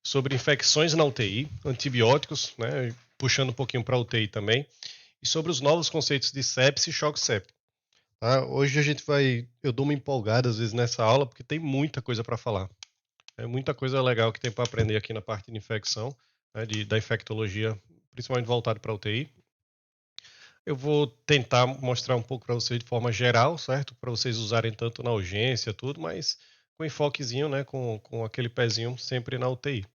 sobre infecções na UTI, antibióticos, né, puxando um pouquinho para a UTI também, e sobre os novos conceitos de sepse e choque séptico. Tá? Hoje eu dou uma empolgada às vezes nessa aula, porque tem muita coisa para falar. É muita coisa legal que tem para aprender aqui na parte de infecção, né, da infectologia, principalmente voltado para a UTI. Eu vou tentar mostrar um pouco para vocês de forma geral, certo? Para vocês usarem tanto na urgência, tudo, mas com enfoquezinho, né? Com aquele pezinho sempre na UTI.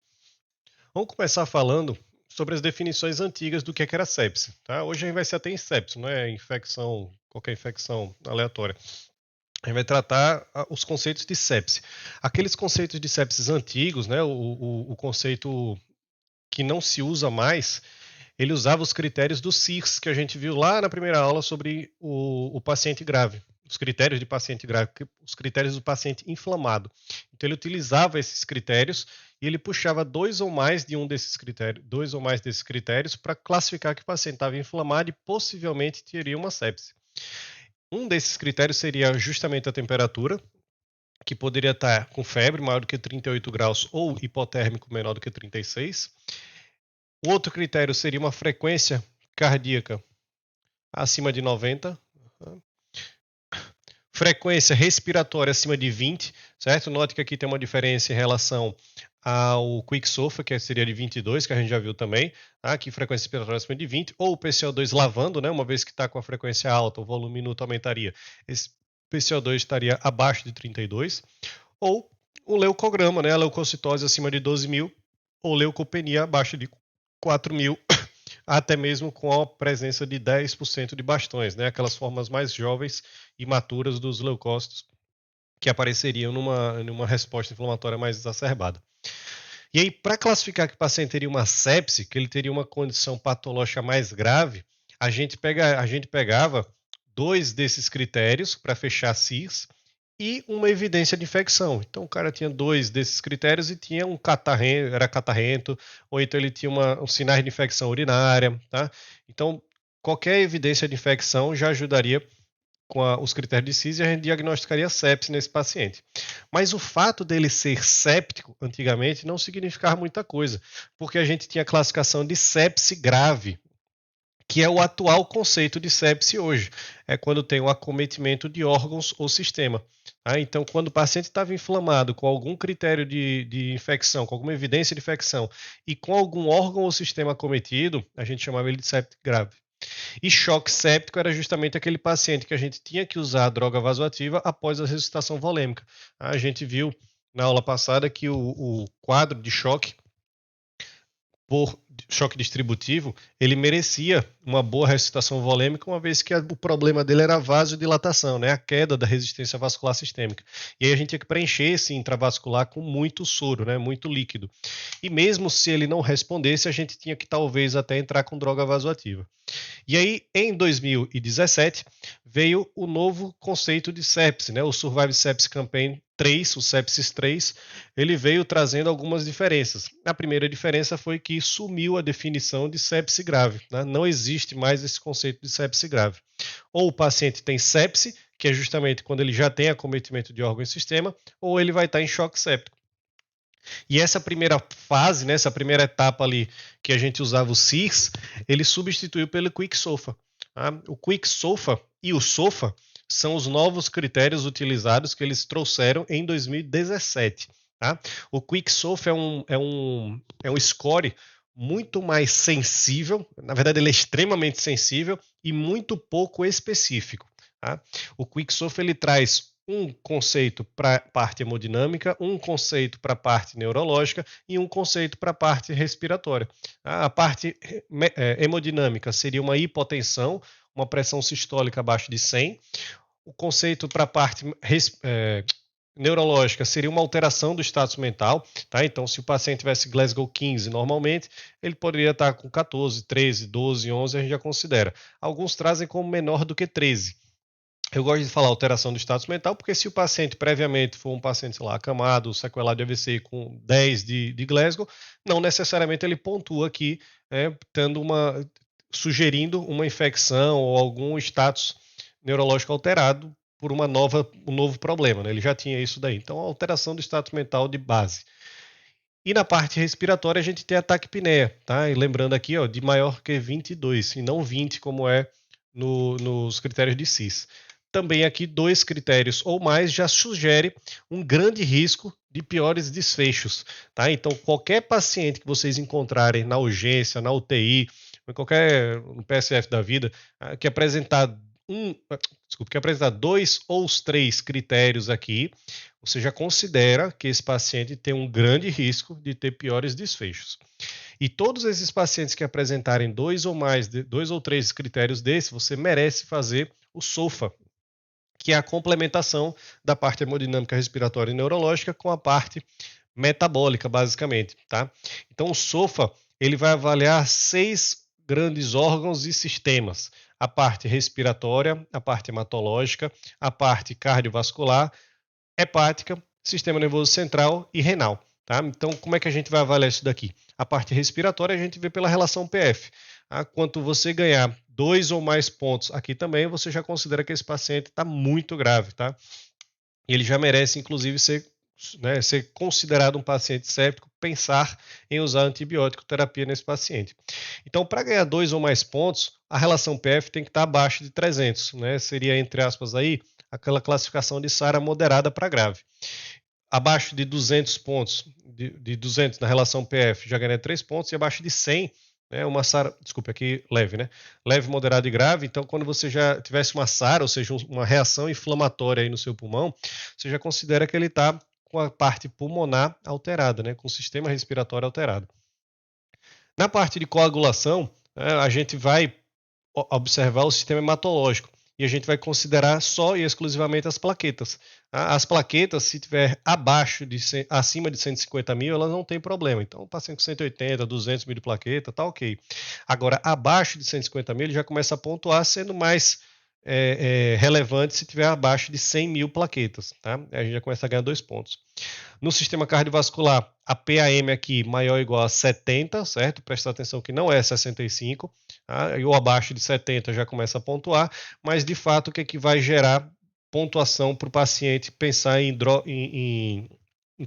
Vamos começar falando sobre as definições antigas do que era sepse. Tá? Hoje a gente vai ser até em sepse, não é infecção, qualquer infecção aleatória. A gente vai tratar os conceitos de sepse. Aqueles conceitos de sepsis antigos, né? O conceito que não se usa mais, ele usava os critérios do CIRS, que a gente viu lá na primeira aula sobre o paciente grave. Os critérios de paciente grave, os critérios do paciente inflamado. Então ele utilizava esses critérios e ele puxava dois ou mais desses critérios para classificar que o paciente estava inflamado e possivelmente teria uma sepse. Um desses critérios seria justamente a temperatura, que poderia estar com febre maior do que 38 graus ou hipotérmico menor do que 36. O outro critério seria uma frequência cardíaca acima de 90, frequência respiratória acima de 20, certo? Note que aqui tem uma diferença em relação ao Quicksilver, que seria de 22, que a gente já viu também, tá? Aqui frequência respiratória acima de 20, ou o PCO2 lavando, né? Uma vez que está com a frequência alta, o volume minuto aumentaria, esse PCO2 estaria abaixo de 32, ou o leucograma, né? A leucocitose acima de 12 mil, ou leucopenia abaixo de 4 mil, até mesmo com a presença de 10% de bastões, né? Aquelas formas mais jovens e maturas dos leucócitos que apareceriam numa resposta inflamatória mais exacerbada. E aí, para classificar que o paciente teria uma sepse, que ele teria uma condição patológica mais grave, a gente pegava dois desses critérios para fechar CIRS e uma evidência de infecção. Então o cara tinha dois desses critérios e tinha um catarrento, era catarrento, ou então ele tinha um sinais de infecção urinária, tá? Então qualquer evidência de infecção já ajudaria com os critérios de CIS e a gente diagnosticaria sepse nesse paciente. Mas o fato dele ser séptico antigamente não significava muita coisa, porque a gente tinha a classificação de sepse grave, que é o atual conceito de sepse hoje. É quando tem um acometimento de órgãos ou sistema. Então, quando o paciente estava inflamado com algum critério de infecção, com alguma evidência de infecção, e com algum órgão ou sistema acometido, a gente chamava ele de sepse grave. E choque séptico era justamente aquele paciente que a gente tinha que usar a droga vasoativa após a ressuscitação volêmica. A gente viu na aula passada que o quadro de choque por choque distributivo, ele merecia uma boa ressuscitação volêmica, uma vez que o problema dele era a vasodilatação, né? A queda da resistência vascular sistêmica. E aí a gente tinha que preencher esse intravascular com muito soro, né? Muito líquido. E mesmo se ele não respondesse, a gente tinha que talvez até entrar com droga vasoativa. E aí, em 2017, veio o novo conceito de sepse, né? O Survive Sepsis Campaign 3, o Sepsis 3, ele veio trazendo algumas diferenças. A primeira diferença foi que sumiu a definição de sepse grave, né? Não existe mais esse conceito de sepse grave. Ou o paciente tem sepse, que é justamente quando ele já tem acometimento de órgão e sistema, ou ele vai estar em choque séptico. E essa primeira fase, né, essa primeira etapa ali que a gente usava o CIRS, ele substituiu pelo Quick SOFA. Tá? O Quick SOFA e o SOFA são os novos critérios utilizados que eles trouxeram em 2017. Tá? O Quick SOFA é um score muito mais sensível, na verdade ele é extremamente sensível e muito pouco específico. Tá? O Quick SOFA ele traz um conceito para a parte hemodinâmica, um conceito para a parte neurológica e um conceito para a parte respiratória. A parte hemodinâmica seria uma hipotensão, uma pressão sistólica abaixo de 100. O conceito para a parte neurológica seria uma alteração do status mental, tá? Então, se o paciente tivesse Glasgow 15 normalmente, ele poderia estar com 14, 13, 12, 11, a gente já considera. Alguns trazem como menor do que 13. Eu gosto de falar alteração do status mental, porque se o paciente previamente for um paciente, sei lá, acamado, sequelado de AVC com 10 de Glasgow, não necessariamente ele pontua aqui, sugerindo uma infecção ou algum status neurológico alterado por um novo problema, né? Ele já tinha isso daí. Então, alteração do status mental de base. E na parte respiratória a gente tem a taquipneia, tá? E lembrando aqui, ó, de maior que 22 e não 20 como é nos critérios de CIS. Também aqui 2 critérios ou mais já sugere um grande risco de piores desfechos, tá? Então qualquer paciente que vocês encontrarem na urgência, na UTI, em qualquer no PSF da vida, que apresentar que apresentar 2 ou os 3 critérios aqui, você já considera que esse paciente tem um grande risco de ter piores desfechos. E todos esses pacientes que apresentarem 2 ou mais, 2 ou 3 critérios desses, você merece fazer o SOFA, que é a complementação da parte hemodinâmica respiratória e neurológica com a parte metabólica, basicamente, tá? Então o SOFA, ele vai avaliar 6 grandes órgãos e sistemas: a parte respiratória, a parte hematológica, a parte cardiovascular, hepática, sistema nervoso central e renal. Tá? Então, como é que a gente vai avaliar isso daqui? A parte respiratória a gente vê pela relação PF. Tá? Quanto você ganhar 2 ou mais pontos aqui também, você já considera que esse paciente está muito grave. Tá? E ele já merece, inclusive, ser considerado um paciente séptico, pensar em usar antibiótico terapia nesse paciente. Então, para ganhar 2 ou mais pontos, a relação PF tem que estar abaixo de 300, né? Seria, entre aspas, aí, aquela classificação de SARA moderada para grave. Abaixo de 200 pontos, de 200 na relação PF, já ganha 3 pontos, e abaixo de 100, né, uma SARA, desculpe, aqui leve, né? Leve, moderado e grave. Então, quando você já tivesse uma SARA, ou seja, uma reação inflamatória aí no seu pulmão, você já considera que ele está com a parte pulmonar alterada, né? Com o sistema respiratório alterado. Na parte de coagulação, a gente vai observar o sistema hematológico e a gente vai considerar só e exclusivamente as plaquetas. Tá? As plaquetas, se tiver acima de 150 mil, elas não tem problema. Então, o paciente com 180, 200 mil de plaqueta, tá ok. Agora, abaixo de 150 mil, ele já começa a pontuar, sendo mais relevante se tiver abaixo de 100 mil plaquetas. Tá? A gente já começa a ganhar 2 pontos. No sistema cardiovascular, a PAM aqui maior ou igual a 70, certo? Presta atenção que não é 65, tá? Ou abaixo de 70 já começa a pontuar, mas de fato o que é que vai gerar pontuação para o paciente pensar em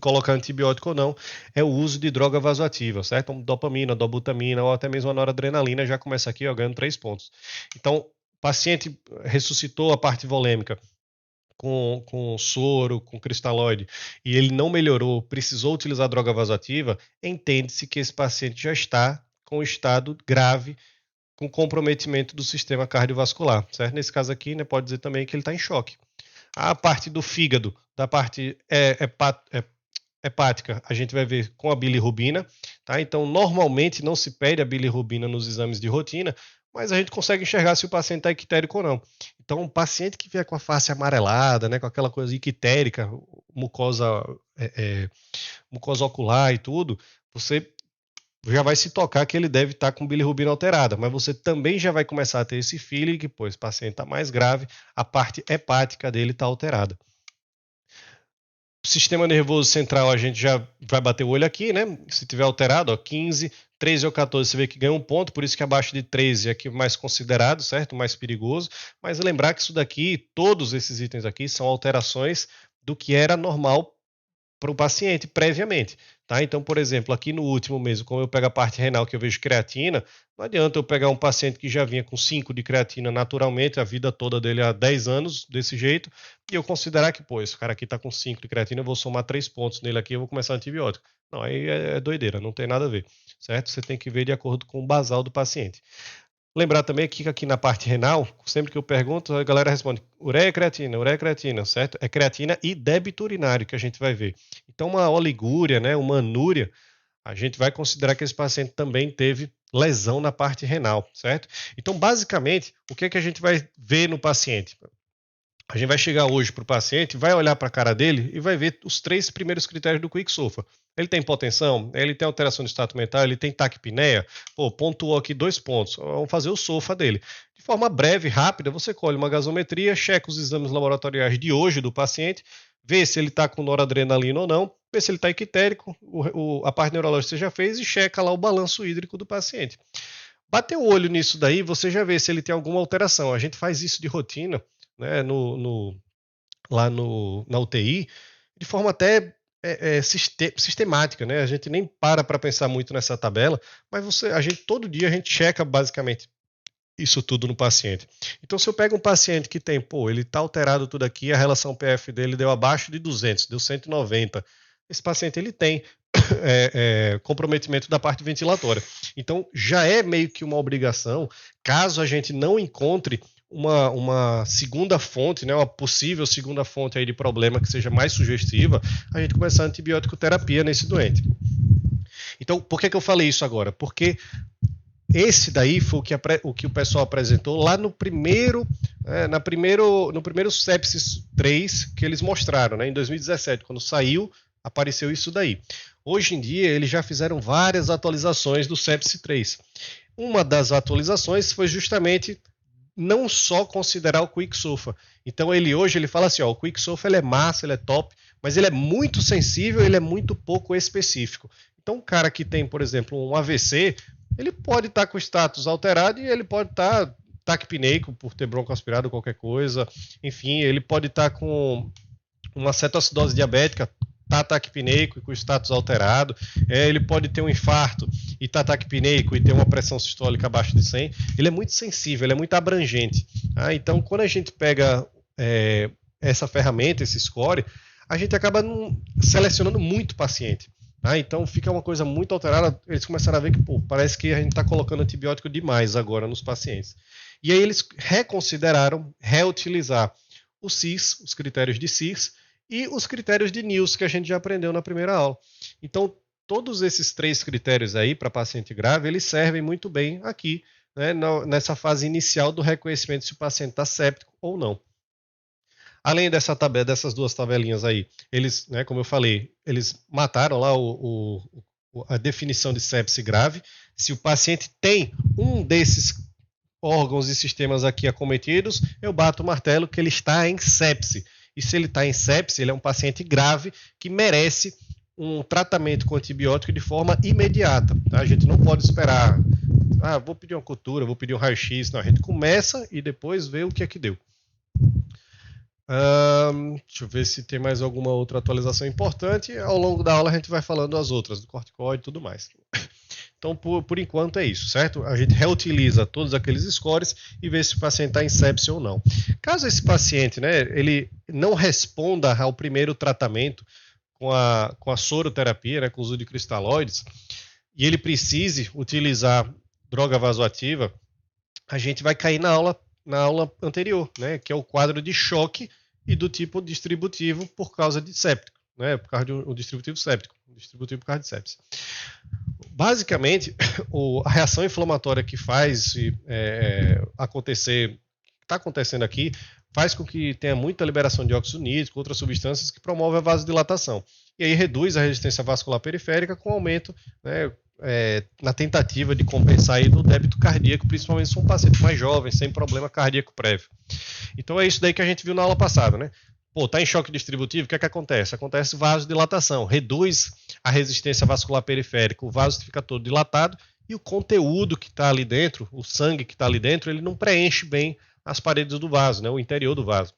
colocar antibiótico ou não, é o uso de droga vasoativa, certo? Então, dopamina, dobutamina ou até mesmo a noradrenalina já começa aqui ó, ganhando 3 pontos. Então, o paciente ressuscitou a parte volêmica, com soro, com cristalóide, e ele não melhorou, precisou utilizar droga vasoativa, entende-se que esse paciente já está com estado grave, com comprometimento do sistema cardiovascular, certo? Nesse caso aqui, né, pode dizer também que ele está em choque. A parte do fígado, da parte hepática, a gente vai ver com a bilirrubina, tá? Então, normalmente não se pede a bilirrubina nos exames de rotina, mas a gente consegue enxergar se o paciente está ictérico ou não. Então, um paciente que vier com a face amarelada, né, com aquela coisa ictérica, mucosa, mucosa ocular e tudo, você já vai se tocar que ele deve estar com bilirrubina alterada, mas você também já vai começar a ter esse feeling que, pô, esse paciente está mais grave, a parte hepática dele está alterada. Sistema nervoso central, a gente já vai bater o olho aqui, né? Se tiver alterado, ó, 15, 13 ou 14, você vê que ganha um ponto, por isso que abaixo de 13 é aqui mais considerado, certo? Mais perigoso. Mas lembrar que isso daqui, todos esses itens aqui, são alterações do que era normal para o paciente previamente. Tá? Então, por exemplo, aqui no último mês, como eu pego a parte renal que eu vejo creatina, não adianta eu pegar um paciente que já vinha com 5 de creatina naturalmente, a vida toda dele há 10 anos, desse jeito, e eu considerar que, pô, esse cara aqui está com 5 de creatina, eu vou somar 3 pontos nele aqui, eu vou começar antibiótico. Não, aí é doideira, não tem nada a ver, certo? Você tem que ver de acordo com o basal do paciente. Lembrar também que aqui na parte renal, sempre que eu pergunto, a galera responde ureia e creatina, certo? É creatina e débito urinário que a gente vai ver. Então, uma oligúria, né, uma anúria, a gente vai considerar que esse paciente também teve lesão na parte renal, certo? Então, basicamente, o que é que a gente vai ver no paciente? A gente vai chegar hoje para o paciente, vai olhar para a cara dele e vai ver os 3 primeiros critérios do Quick SOFA. Ele tem hipotensão, ele tem alteração de status mental, ele tem taquipneia, pô, pontuou aqui 2 pontos, vamos fazer o SOFA dele. De forma breve, rápida, você colhe uma gasometria, checa os exames laboratoriais de hoje do paciente, vê se ele está com noradrenalina ou não, vê se ele está ictérico, a parte neurológica você já fez e checa lá o balanço hídrico do paciente. Bater o olho nisso daí, você já vê se ele tem alguma alteração. A gente faz isso de rotina, né, lá na UTI, de forma até sistemática, né? A gente nem para pensar muito nessa tabela, mas todo dia a gente checa basicamente isso tudo no paciente. Então, se eu pego um paciente que tem, ele está alterado tudo aqui, a relação PF dele deu abaixo de 200, deu 190, esse paciente ele tem comprometimento da parte ventilatória. Então, já é meio que uma obrigação, caso a gente não encontre uma segunda fonte, né, uma possível segunda fonte aí de problema que seja mais sugestiva, a gente começar a antibiótico terapia nesse doente. Então, por que eu falei isso agora? Porque esse daí foi o que o pessoal apresentou lá no primeiro Sepsis 3 que eles mostraram, né, em 2017, quando saiu, apareceu isso daí. Hoje em dia, eles já fizeram várias atualizações do Sepsis 3. Uma das atualizações foi justamente não só considerar o Quick Sulfa. Então hoje ele fala assim, ó, o Quick Sulfa ele é massa, ele é top, mas ele é muito sensível, ele é muito pouco específico. Então um cara que tem, por exemplo, um AVC, ele pode estar com o status alterado e ele pode estar taquipneico por ter broncoaspirado ou qualquer coisa. Enfim, ele pode estar com uma cetoacidose diabética, tá taquipneico e com o status alterado. Ele pode ter um infarto e tá taquipneico e ter uma pressão sistólica abaixo de 100. Ele é muito sensível, ele é muito abrangente. Então, quando a gente pega essa ferramenta, esse score, a gente acaba selecionando muito paciente. Então fica uma coisa muito alterada. Eles começaram a ver que parece que a gente está colocando antibiótico demais agora nos pacientes. E aí eles reconsideraram reutilizar o CIS, os critérios de CIS, e os critérios de NILS que a gente já aprendeu na primeira aula. Então, todos esses 3 critérios aí para paciente grave, eles servem muito bem aqui, né, nessa fase inicial do reconhecimento se o paciente está séptico ou não. Além dessas 2 tabelinhas aí, eles, né, como eu falei, eles mataram lá a definição de sepse grave. Se o paciente tem um desses órgãos e sistemas aqui acometidos, eu bato o martelo que ele está em sepse. E se ele está em sepse, ele é um paciente grave que merece um tratamento com antibiótico de forma imediata. Tá? A gente não pode esperar, vou pedir uma cultura, vou pedir um raio-x. Não, a gente começa e depois vê o que é que deu. Deixa eu ver se tem mais alguma outra atualização importante. Ao longo da aula a gente vai falando as outras, do corticoide e tudo mais. Então, por enquanto é isso, certo? A gente reutiliza todos aqueles scores e vê se o paciente está em sepse ou não. Caso esse paciente, né, ele não responda ao primeiro tratamento com a soroterapia, né, com o uso de cristalóides, e ele precise utilizar droga vasoativa, a gente vai cair na aula anterior, né, que é o quadro de choque e do tipo distributivo por causa de séptico, né, por causa de um distributivo séptico, distributivo por causa de sepse. Basicamente, a reação inflamatória que faz acontecer, que está acontecendo aqui, faz com que tenha muita liberação de óxido nítrico, outras substâncias que promovem a vasodilatação. E aí reduz a resistência vascular periférica com aumento, né, na tentativa de compensar aí do débito cardíaco, principalmente se são pacientes mais jovens, sem problema cardíaco prévio. Então é isso daí que a gente viu na aula passada, né? Tá em choque distributivo, o que é que acontece? Acontece vasodilatação, reduz a resistência vascular periférica, o vaso fica todo dilatado e o conteúdo que está ali dentro, o sangue que está ali dentro, ele não preenche bem as paredes do vaso, né, o interior do vaso.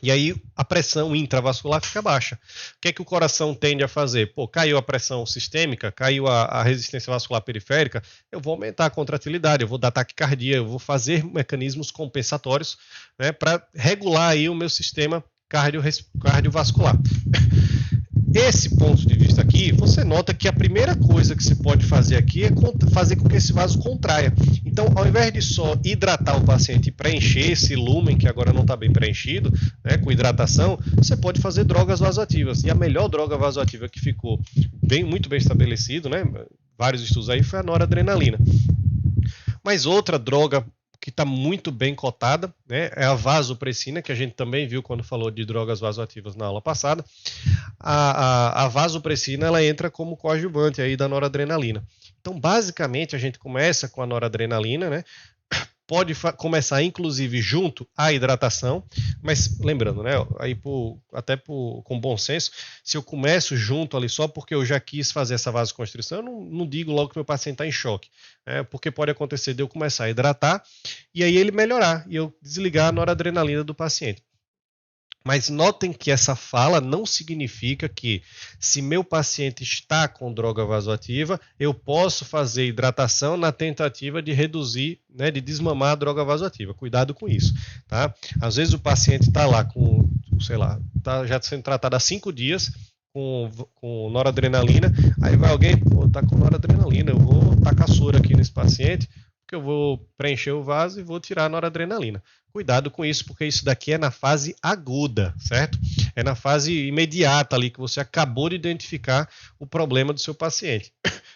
E aí a pressão intravascular fica baixa. O que é que o coração tende a fazer? Caiu a pressão sistêmica, caiu a resistência vascular periférica, eu vou aumentar a contratilidade, eu vou dar taquicardia, eu vou fazer mecanismos compensatórios, né, para regular aí o meu sistema cardiovascular. Esse ponto de vista aqui, você nota que a primeira coisa que você pode fazer aqui é fazer com que esse vaso contraia. Então, ao invés de só hidratar o paciente e preencher esse lumen, que agora não está bem preenchido, né, com hidratação, você pode fazer drogas vasoativas. E a melhor droga vasoativa que ficou muito bem estabelecido, né, vários estudos aí, foi a noradrenalina. Mas outra droga que está muito bem cotada, né, é a vasopressina, que a gente também viu quando falou de drogas vasoativas na aula passada. A vasopressina ela entra como coadjuvante aí da noradrenalina. Então, basicamente, a gente começa com a noradrenalina, né? Pode começar, inclusive, junto à hidratação, mas lembrando, né, aí com bom senso, se eu começo junto ali só porque eu já quis fazer essa vasoconstrição, eu não digo logo que meu paciente está em choque, né, porque pode acontecer de eu começar a hidratar e aí ele melhorar e eu desligar a noradrenalina do paciente. Mas notem que essa fala não significa que, se meu paciente está com droga vasoativa, eu posso fazer hidratação na tentativa de reduzir, né, de desmamar a droga vasoativa. Cuidado com isso, tá? Às vezes o paciente está lá com, sei lá, está já sendo tratado há 5 dias com noradrenalina, aí vai alguém, pô, tá com noradrenalina, eu vou tacar soro aqui nesse paciente, porque eu vou preencher o vaso e vou tirar a noradrenalina. Cuidado com isso, porque isso daqui é na fase aguda, certo? É na fase imediata ali que você acabou de identificar o problema do seu paciente.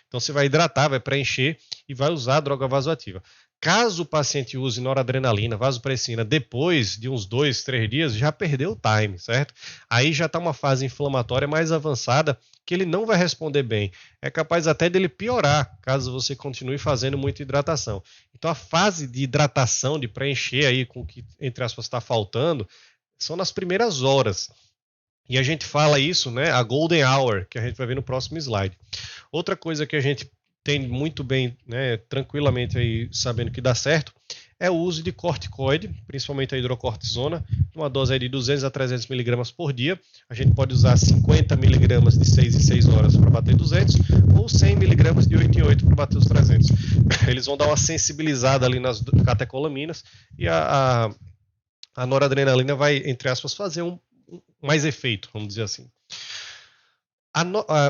Então você vai hidratar, vai preencher e vai usar a droga vasoativa. Caso o paciente use noradrenalina, vasopressina, depois de uns 2, 3 dias, já perdeu o time, certo? Aí já está uma fase inflamatória mais avançada que ele não vai responder bem. É capaz até dele piorar, caso você continue fazendo muita hidratação. Então a fase de hidratação, de preencher aí com o que, entre aspas, está faltando, são nas primeiras horas. E a gente fala isso, né, a golden hour, que a gente vai ver no próximo slide. Outra coisa que a gente tem muito bem, né, tranquilamente aí, sabendo que dá certo, é o uso de corticoide, principalmente a hidrocortisona, uma dose aí de 200 a 300 miligramas por dia. A gente pode usar 50 miligramas de 6 em 6 horas para bater 200, ou 100 miligramas de 8 em 8 para bater os 300. Eles vão dar uma sensibilizada ali nas catecolaminas e a noradrenalina vai, entre aspas, fazer mais efeito, vamos dizer assim.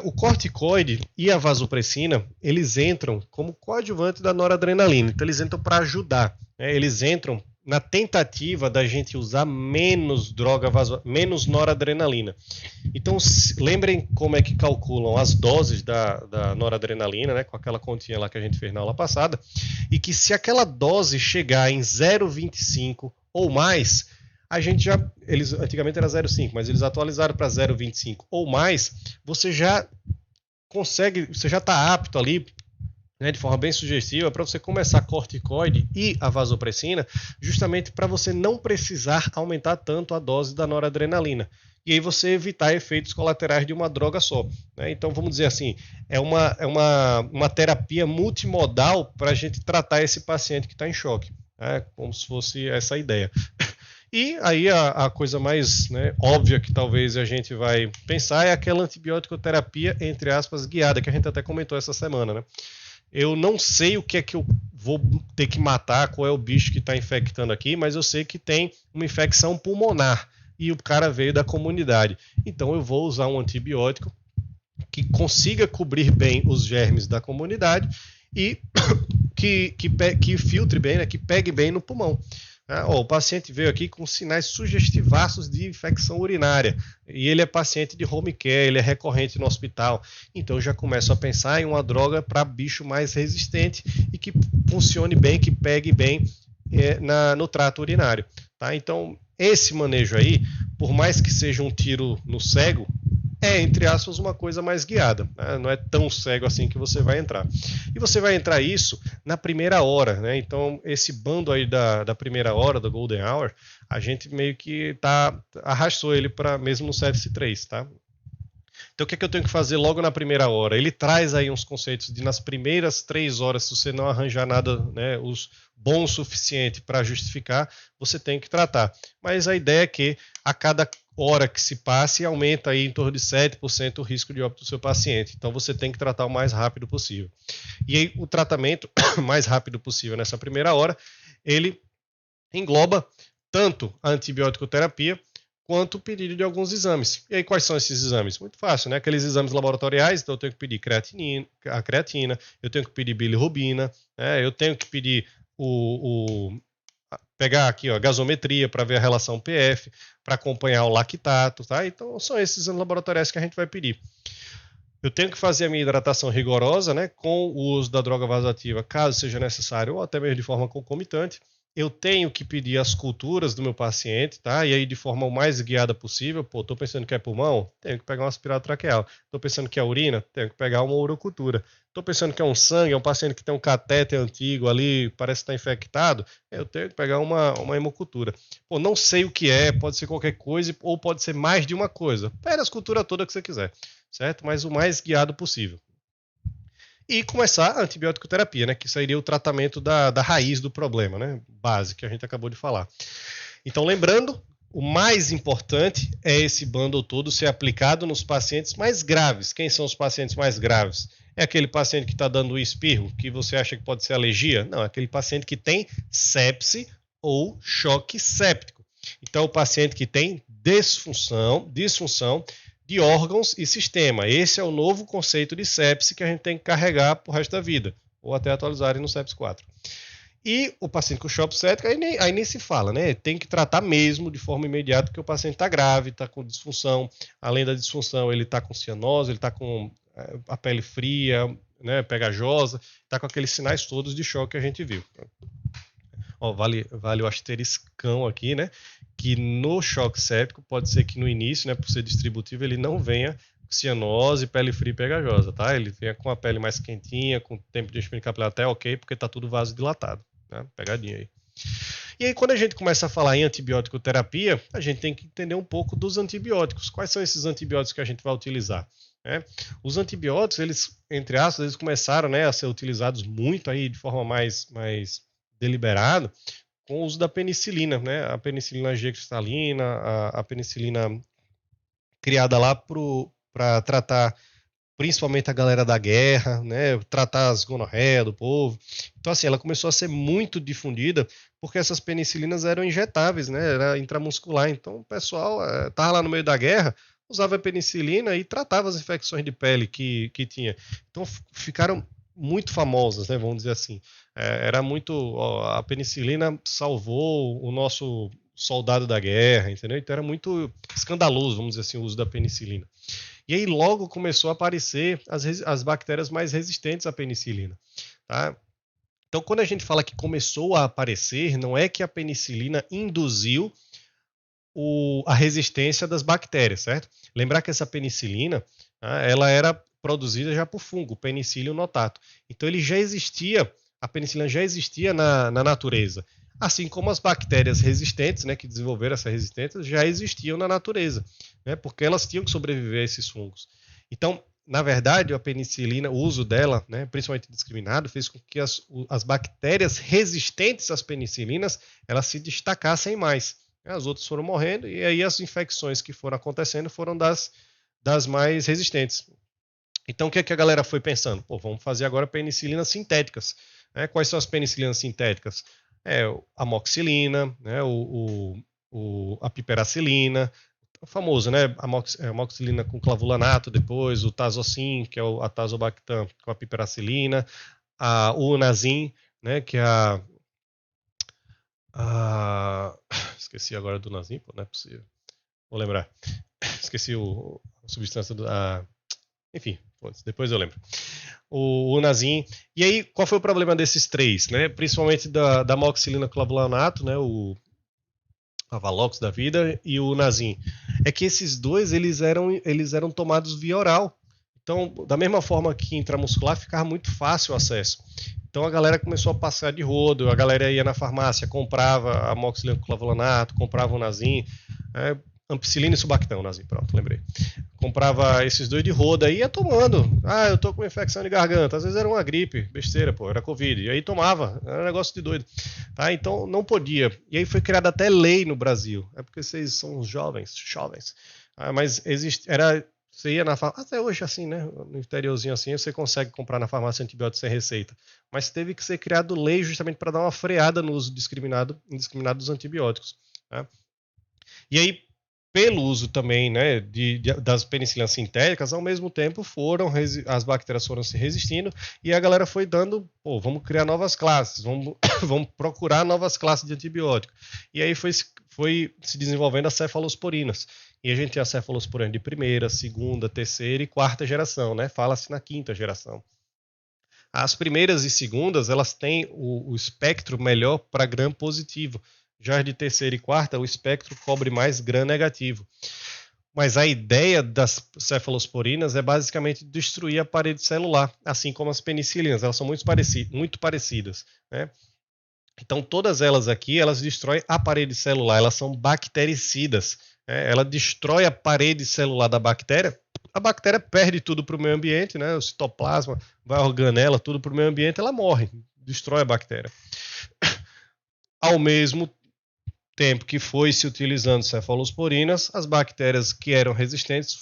O corticoide e a vasopressina, eles entram como coadjuvante da noradrenalina, então eles entram para ajudar, né? Eles entram na tentativa da gente usar menos menos noradrenalina. Então, lembrem como é que calculam as doses da noradrenalina, né, com aquela continha lá que a gente fez na aula passada, e que se aquela dose chegar em 0,25 ou mais, a gente já, eles antigamente era 0,5, mas eles atualizaram para 0,25 ou mais, você já consegue, você já está apto ali, né, de forma bem sugestiva, para você começar corticoide e a vasopressina, justamente para você não precisar aumentar tanto a dose da noradrenalina. E aí você evitar efeitos colaterais de uma droga só, né? Então, vamos dizer assim, é uma terapia multimodal para a gente tratar esse paciente que está em choque, né? Como se fosse essa a ideia. E aí a coisa mais, né, óbvia que talvez a gente vai pensar é aquela antibiótico terapia, entre aspas, guiada, que a gente até comentou essa semana, né? Eu não sei o que é que eu vou ter que matar, qual é o bicho que está infectando aqui, mas eu sei que tem uma infecção pulmonar e o cara veio da comunidade. Então eu vou usar um antibiótico que consiga cobrir bem os germes da comunidade e que filtre bem, né, que pegue bem no pulmão. O paciente veio aqui com sinais sugestivaços de infecção urinária e ele é paciente de home care, ele é recorrente no hospital. Então eu já começo a pensar em uma droga para bicho mais resistente e que funcione bem, que pegue bem no trato urinário. Tá? Então esse manejo aí, por mais que seja um tiro no cego, é, entre aspas, uma coisa mais guiada, né? Não é tão cego assim que você vai entrar. E você vai entrar isso na primeira hora, né? Então, esse bando aí da primeira hora, da Golden Hour, a gente meio que arrastou ele para mesmo no Service 3, tá? Então, o que é que eu tenho que fazer logo na primeira hora? Ele traz aí uns conceitos de nas primeiras 3 horas, se você não arranjar nada, né, os bom o suficiente para justificar, você tem que tratar. Mas a ideia é que a cada hora que se passe, aumenta aí em torno de 7% o risco de óbito do seu paciente. Então você tem que tratar o mais rápido possível. E aí o tratamento mais rápido possível nessa primeira hora, ele engloba tanto a antibiótico terapia quanto o pedido de alguns exames. E aí quais são esses exames? Muito fácil, né? Aqueles exames laboratoriais, então eu tenho que pedir a creatina, eu tenho que pedir bilirrubina, né? Eu tenho que pedir pegar aqui ó, a gasometria para ver a relação PF, para acompanhar o lactato, tá? Então são esses exames laboratoriais que a gente vai pedir. Eu tenho que fazer a minha hidratação rigorosa, né, com o uso da droga vasoativa, caso seja necessário, ou até mesmo de forma concomitante. Eu tenho que pedir as culturas do meu paciente, tá? E aí de forma o mais guiada possível. Pô, tô pensando que é pulmão? Tenho que pegar um aspirado traqueal. Tô pensando que é urina? Tenho que pegar uma urocultura. Tô pensando que é um sangue, é um paciente que tem um catéter antigo ali, parece estar infectado? Eu tenho que pegar uma hemocultura. Pô, não sei o que é, pode ser qualquer coisa ou pode ser mais de uma coisa. Pega as culturas todas que você quiser, certo? Mas o mais guiado possível. E começar a antibiótico terapia, né? Que seria o tratamento da raiz do problema, né? Base, que a gente acabou de falar. Então, lembrando, o mais importante é esse bundle todo ser aplicado nos pacientes mais graves. Quem são os pacientes mais graves? É aquele paciente que está dando um espirro, que você acha que pode ser alergia? Não, é aquele paciente que tem sepse ou choque séptico. Então, o paciente que tem disfunção de órgãos e sistema. Esse é o novo conceito de sepse que a gente tem que carregar para o resto da vida, ou até atualizarem no SEPS 4. E o paciente com choque séptico, aí nem se fala, né? Tem que tratar mesmo de forma imediata, porque o paciente está grave, está com disfunção. Além da disfunção, ele está com cianose, ele está com a pele fria, né, pegajosa, está com aqueles sinais todos de choque que a gente viu. Ó, vale o asteriscão aqui, né? Que no choque séptico pode ser que no início, né, por ser distributivo, ele não venha cianose, pele fria e pegajosa, tá? Ele venha com a pele mais quentinha, com tempo de enchimento capilar até ok, porque tá tudo vasodilatado. Né? Pegadinha aí. E aí, quando a gente começa a falar em antibiótico terapia, a gente tem que entender um pouco dos antibióticos. Quais são esses antibióticos que a gente vai utilizar? Né? Os antibióticos, eles, entre aspas, eles começaram, né, a ser utilizados muito aí de forma mais deliberada com o uso da penicilina, né? A penicilina G cristalina, a penicilina criada lá para tratar principalmente a galera da guerra, né, tratar as gonorreia do povo. Então, assim, ela começou a ser muito difundida porque essas penicilinas eram injetáveis, né, era intramuscular. Então, o pessoal estava lá no meio da guerra, usava a penicilina e tratava as infecções de pele que tinha. Então, ficaram muito famosas, né, vamos dizer assim. Era muito... Ó, a penicilina salvou o nosso soldado da guerra, entendeu? Então, era muito escandaloso, vamos dizer assim, o uso da penicilina. E aí logo começou a aparecer as bactérias mais resistentes à penicilina. Tá? Então, quando a gente fala que começou a aparecer, não é que a penicilina induziu a resistência das bactérias, certo? Lembrar que essa penicilina, ela era produzida já por fungo, Penicillium notatum. Então, a penicilina já existia na natureza. Assim como as bactérias resistentes, né, que desenvolveram essa resistência, já existiam na natureza, né, porque elas tinham que sobreviver a esses fungos. Então, na verdade, a penicilina, o uso dela, né, principalmente discriminado, fez com que as bactérias resistentes às penicilinas elas se destacassem mais. As outras foram morrendo e aí as infecções que foram acontecendo foram das mais resistentes. Então, o que, a galera foi pensando? Pô, vamos fazer agora penicilinas sintéticas. Né? Quais são as penicilinas sintéticas? A amoxicilina, né? A piperacilina, o famoso, né? A amoxicilina com clavulanato, depois o tazocin, que é a tazobactam com a piperacilina, o unazin, né? Que é esqueci agora do unazin, pô, não é possível. Vou lembrar. Esqueci a substância enfim, depois eu lembro. O unazin. E aí, qual foi o problema desses três, né? Principalmente da amoxicilina clavulanato, né? O Avalox da vida e o unazin. É que esses dois, eles eram tomados via oral. Então, da mesma forma que intramuscular, ficava muito fácil o acesso. Então a galera começou a passar de rodo, a galera ia na farmácia, comprava amoxicilina clavulanato, comprava o unazin, ampicilina e subactam, unazin, pronto, lembrei. Comprava esses dois de roda e ia tomando. Eu tô com infecção de garganta. Às vezes era uma gripe, besteira, pô, era Covid. E aí tomava, era um negócio de doido. Tá? Então não podia. E aí foi criada até lei no Brasil. É porque vocês são os jovens. Mas você ia na farmácia, até hoje assim, né? No interiorzinho assim, você consegue comprar na farmácia antibiótico sem receita. Mas teve que ser criado lei justamente para dar uma freada no uso indiscriminado dos antibióticos. Tá? E aí, pelo uso também, né, das penicilinas sintéticas, ao mesmo tempo as bactérias foram se resistindo e a galera foi dando, vamos criar novas classes, vamos procurar novas classes de antibiótico. E aí foi se desenvolvendo as cefalosporinas. E a gente tem a cefalosporina de primeira, segunda, terceira e quarta geração, né? Fala-se na quinta geração. As primeiras e segundas, elas têm o espectro melhor para gram positivo. Já de terceira e quarta, o espectro cobre mais gram negativo. Mas a ideia das cefalosporinas é basicamente destruir a parede celular, assim como as penicilinas. Elas são muito parecidas. Né? Então, todas elas aqui, elas destroem a parede celular. Elas são bactericidas. Né? Ela destrói a parede celular da bactéria. A bactéria perde tudo para o meio ambiente, né? O citoplasma, vai a organela, tudo para o meio ambiente, ela morre, destrói a bactéria. Ao mesmo tempo que foi se utilizando cefalosporinas, as bactérias que eram resistentes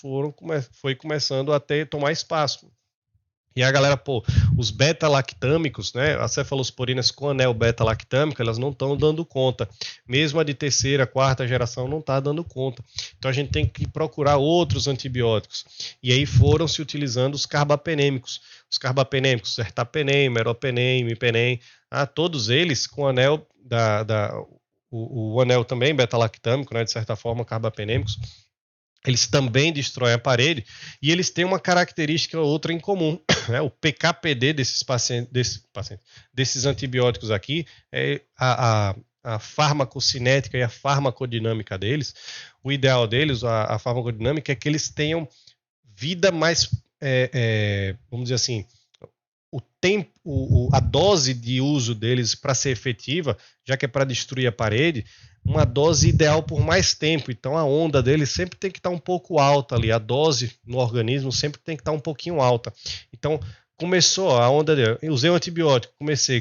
foi começando a tomar espaço. E a galera, pô, os beta-lactâmicos, né, as cefalosporinas com anel beta-lactâmico, elas não estão dando conta. Mesmo a de terceira, quarta geração não está dando conta. Então a gente tem que procurar outros antibióticos. E aí foram se utilizando os carbapenêmicos. Os carbapenêmicos, ertapenem, meropenem, imipenem, todos eles com anel o anel também beta-lactâmico, né, de certa forma, carbapenêmicos, eles também destroem a parede e eles têm uma característica ou outra em comum. Né? O PKPD desses antibióticos aqui, a farmacocinética e a farmacodinâmica deles, o ideal deles, a farmacodinâmica, é que eles tenham vida mais, vamos dizer assim, o tempo, a dose de uso deles para ser efetiva, já que é para destruir a parede, uma dose ideal por mais tempo. Então a onda deles sempre tem que estar um pouco alta ali, a dose no organismo sempre tem que estar um pouquinho alta. Então começou a onda dele, eu usei um antibiótico,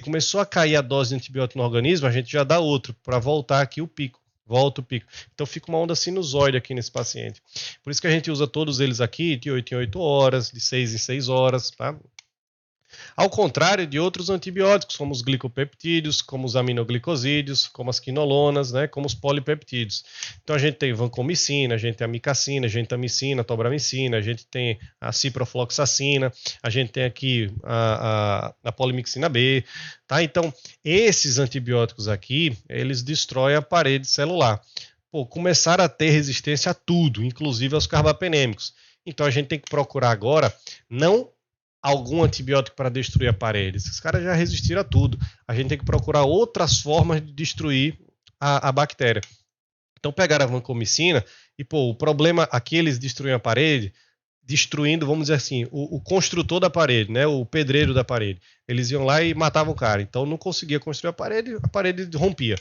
começou a cair a dose de antibiótico no organismo, a gente já dá outro para voltar aqui o pico. Volta o pico. Então fica uma onda sinusoide aqui nesse paciente. Por isso que a gente usa todos eles aqui de 8 em 8 horas, de 6 em 6 horas, tá? Ao contrário de outros antibióticos, como os glicopeptídeos, como os aminoglicosídeos, como as quinolonas, né, como os polipeptídeos. Então a gente tem vancomicina, a gente tem a micacina, a gentamicina, a tobramicina, a gente tem a ciprofloxacina, a gente tem aqui a polimixina B, tá? Então esses antibióticos aqui, eles destroem a parede celular. Pô, começaram a ter resistência a tudo, inclusive aos carbapenêmicos. Então a gente tem que procurar agora não algum antibiótico para destruir a parede. Esses caras já resistiram a tudo. A gente tem que procurar outras formas de destruir a bactéria. Então pegaram a vancomicina e, pô, o problema aqui eles destruem a parede, destruindo, vamos dizer assim, o construtor da parede, né, o pedreiro da parede. Eles iam lá e matavam o cara. Então não conseguia construir a parede rompia.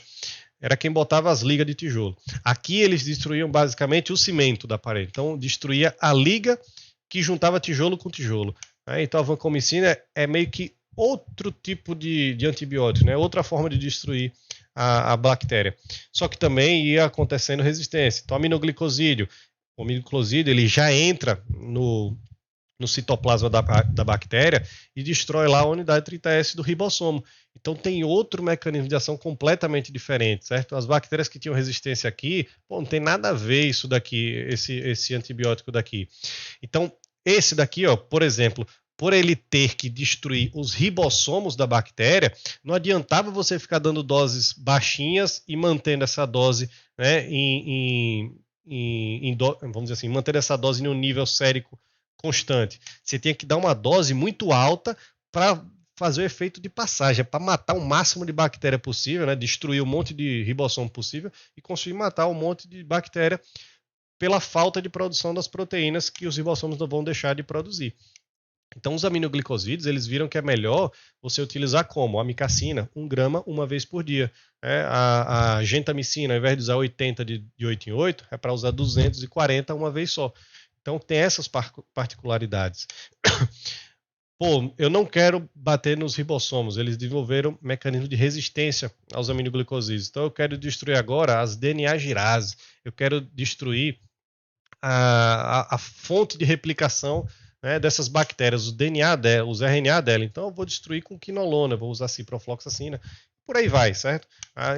Era quem botava as ligas de tijolo. Aqui eles destruíam basicamente o cimento da parede. Então destruía a liga que juntava tijolo com tijolo. Então a vancomicina é meio que outro tipo de antibiótico, né? Outra forma de destruir a bactéria. Só que também ia acontecendo resistência. Então, o aminoglicosídeo ele já entra no citoplasma da bactéria e destrói lá a unidade 30S do ribossomo. Então tem outro mecanismo de ação completamente diferente, certo? As bactérias que tinham resistência aqui, pô, não tem nada a ver isso daqui, esse antibiótico daqui. Então, esse daqui, ó, por exemplo, por ele ter que destruir os ribossomos da bactéria, não adiantava você ficar dando doses baixinhas e mantendo essa dose, né, vamos dizer assim, mantendo essa dose em um nível sérico constante. Você tinha que dar uma dose muito alta para fazer o efeito de passagem, para matar o máximo de bactéria possível, né, destruir um monte de ribossomo possível e conseguir matar um monte de bactéria pela falta de produção das proteínas que os ribossomos não vão deixar de produzir. Então, os aminoglicosídeos, eles viram que é melhor você utilizar como? A micacina, 1 grama uma vez por dia. A gentamicina, ao invés de usar 80 de 8 em 8, é para usar 240 uma vez só. Então, tem essas particularidades. Pô, eu não quero bater nos ribossomos, eles desenvolveram mecanismo de resistência aos aminoglicosídeos. Então, eu quero destruir agora as DNA girases, eu quero destruir a fonte de replicação, né, dessas bactérias, o DNA dela, os RNA dela. Então eu vou destruir com quinolona, vou usar ciprofloxacina, por aí vai, certo?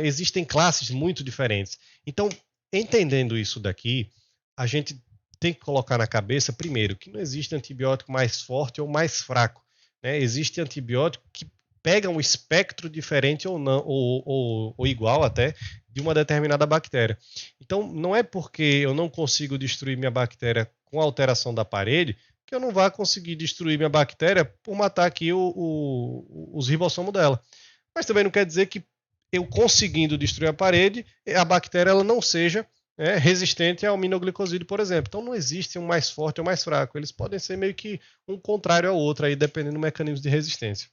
Existem classes muito diferentes. Então, entendendo isso daqui, a gente tem que colocar na cabeça, primeiro, que não existe antibiótico mais forte ou mais fraco. Né? Existe antibiótico que pega um espectro diferente ou não, ou igual até, de uma determinada bactéria. Então, não é porque eu não consigo destruir minha bactéria com alteração da parede que eu não vá conseguir destruir minha bactéria por matar aqui os ribossomos dela. Mas também não quer dizer que eu conseguindo destruir a parede, a bactéria ela não seja resistente ao aminoglicosídeo, por exemplo. Então não existe um mais forte ou mais fraco. Eles podem ser meio que um contrário ao outro, aí, dependendo do mecanismo de resistência.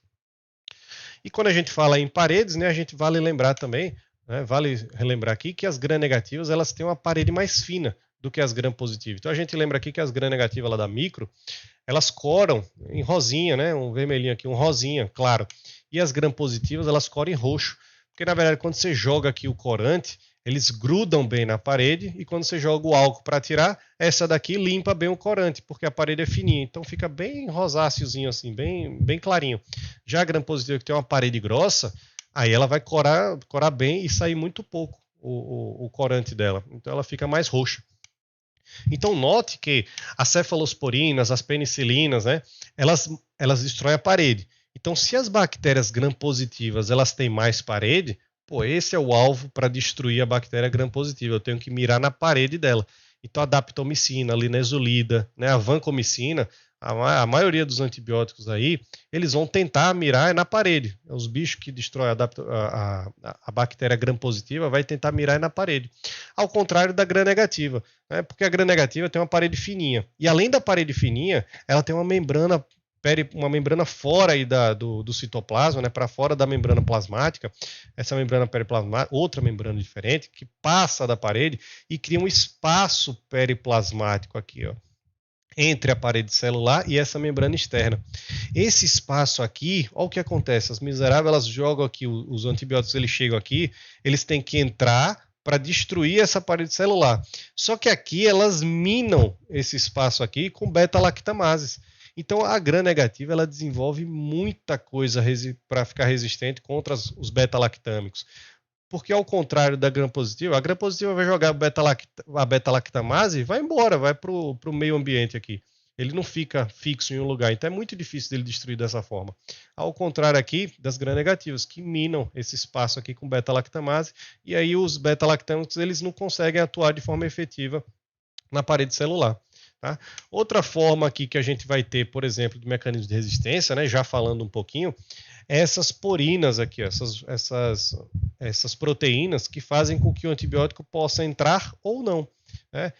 E quando a gente fala em paredes, né, a gente vale lembrar também, né, vale relembrar aqui que as gram-negativas elas têm uma parede mais fina do que as gram-positivas. Então a gente lembra aqui que as gram-negativas lá da micro, elas coram em rosinha, né, um vermelhinho aqui, um rosinha, claro. E as gram-positivas elas coram em roxo. Porque na verdade quando você joga aqui o corante, eles grudam bem na parede e quando você joga o álcool para tirar, essa daqui limpa bem o corante, porque a parede é fininha, então fica bem rosáceozinho assim, bem clarinho. Já a gram-positiva que tem uma parede grossa, aí ela vai corar bem e sair muito pouco o corante dela, então ela fica mais roxa. Então note que as cefalosporinas, as penicilinas, né, elas destroem a parede. Então se as bactérias gram-positivas elas têm mais parede, pô, esse é o alvo para destruir a bactéria gram-positiva. Eu tenho que mirar na parede dela. Então a daptomicina, a linezolida, né, a vancomicina, a maioria dos antibióticos aí, eles vão tentar mirar na parede. Os bichos que destroem a bactéria gram-positiva vai tentar mirar na parede. Ao contrário da gram-negativa, né, porque a gram-negativa tem uma parede fininha. E além da parede fininha, ela tem uma membrana fora aí do citoplasma, né, para fora da membrana plasmática, essa membrana periplasmática, outra membrana diferente, que passa da parede e cria um espaço periplasmático aqui, ó, entre a parede celular e essa membrana externa. Esse espaço aqui, olha o que acontece, as miseráveis elas jogam aqui, os antibióticos eles chegam aqui, eles têm que entrar para destruir essa parede celular. Só que aqui elas minam esse espaço aqui com beta-lactamases. Então a gram-negativa ela desenvolve muita coisa para ficar resistente contra os beta-lactâmicos. Porque ao contrário da gram-positiva, a gram-positiva vai jogar a beta-lactamase e vai embora, vai para o meio ambiente aqui. Ele não fica fixo em um lugar, então é muito difícil dele destruir dessa forma. Ao contrário aqui das gram-negativas, que minam esse espaço aqui com beta-lactamase, e aí os beta-lactâmicos eles não conseguem atuar de forma efetiva na parede celular. Tá? Outra forma aqui que a gente vai ter, por exemplo, de mecanismo de resistência, né, já falando um pouquinho, é essas porinas aqui, essas proteínas que fazem com que o antibiótico possa entrar ou não. Né?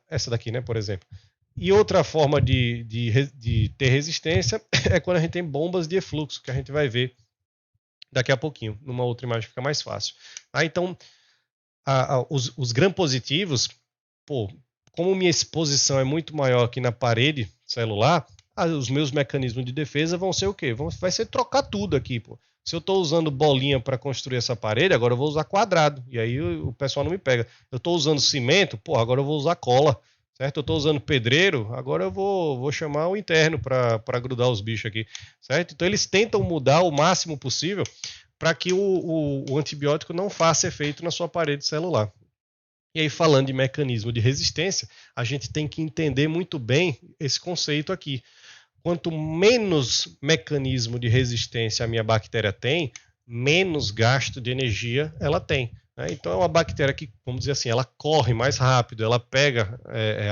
Essa daqui, né, por exemplo. E outra forma de ter resistência é quando a gente tem bombas de efluxo, que a gente vai ver daqui a pouquinho. Numa outra imagem fica mais fácil. Tá? Então, os gram-positivos, pô, como minha exposição é muito maior aqui na parede celular, os meus mecanismos de defesa vão ser o quê? Vai ser trocar tudo aqui, pô. Se eu estou usando bolinha para construir essa parede, agora eu vou usar quadrado. E aí o pessoal não me pega. Eu estou usando cimento, pô, agora eu vou usar cola. Certo? Eu estou usando pedreiro, agora eu vou chamar o interno para grudar os bichos aqui. Certo? Então eles tentam mudar o máximo possível para que o antibiótico não faça efeito na sua parede celular. E aí, falando de mecanismo de resistência, a gente tem que entender muito bem esse conceito aqui. Quanto menos mecanismo de resistência a minha bactéria tem, menos gasto de energia ela tem. Né? Então, é uma bactéria que, vamos dizer assim, ela corre mais rápido, ela pega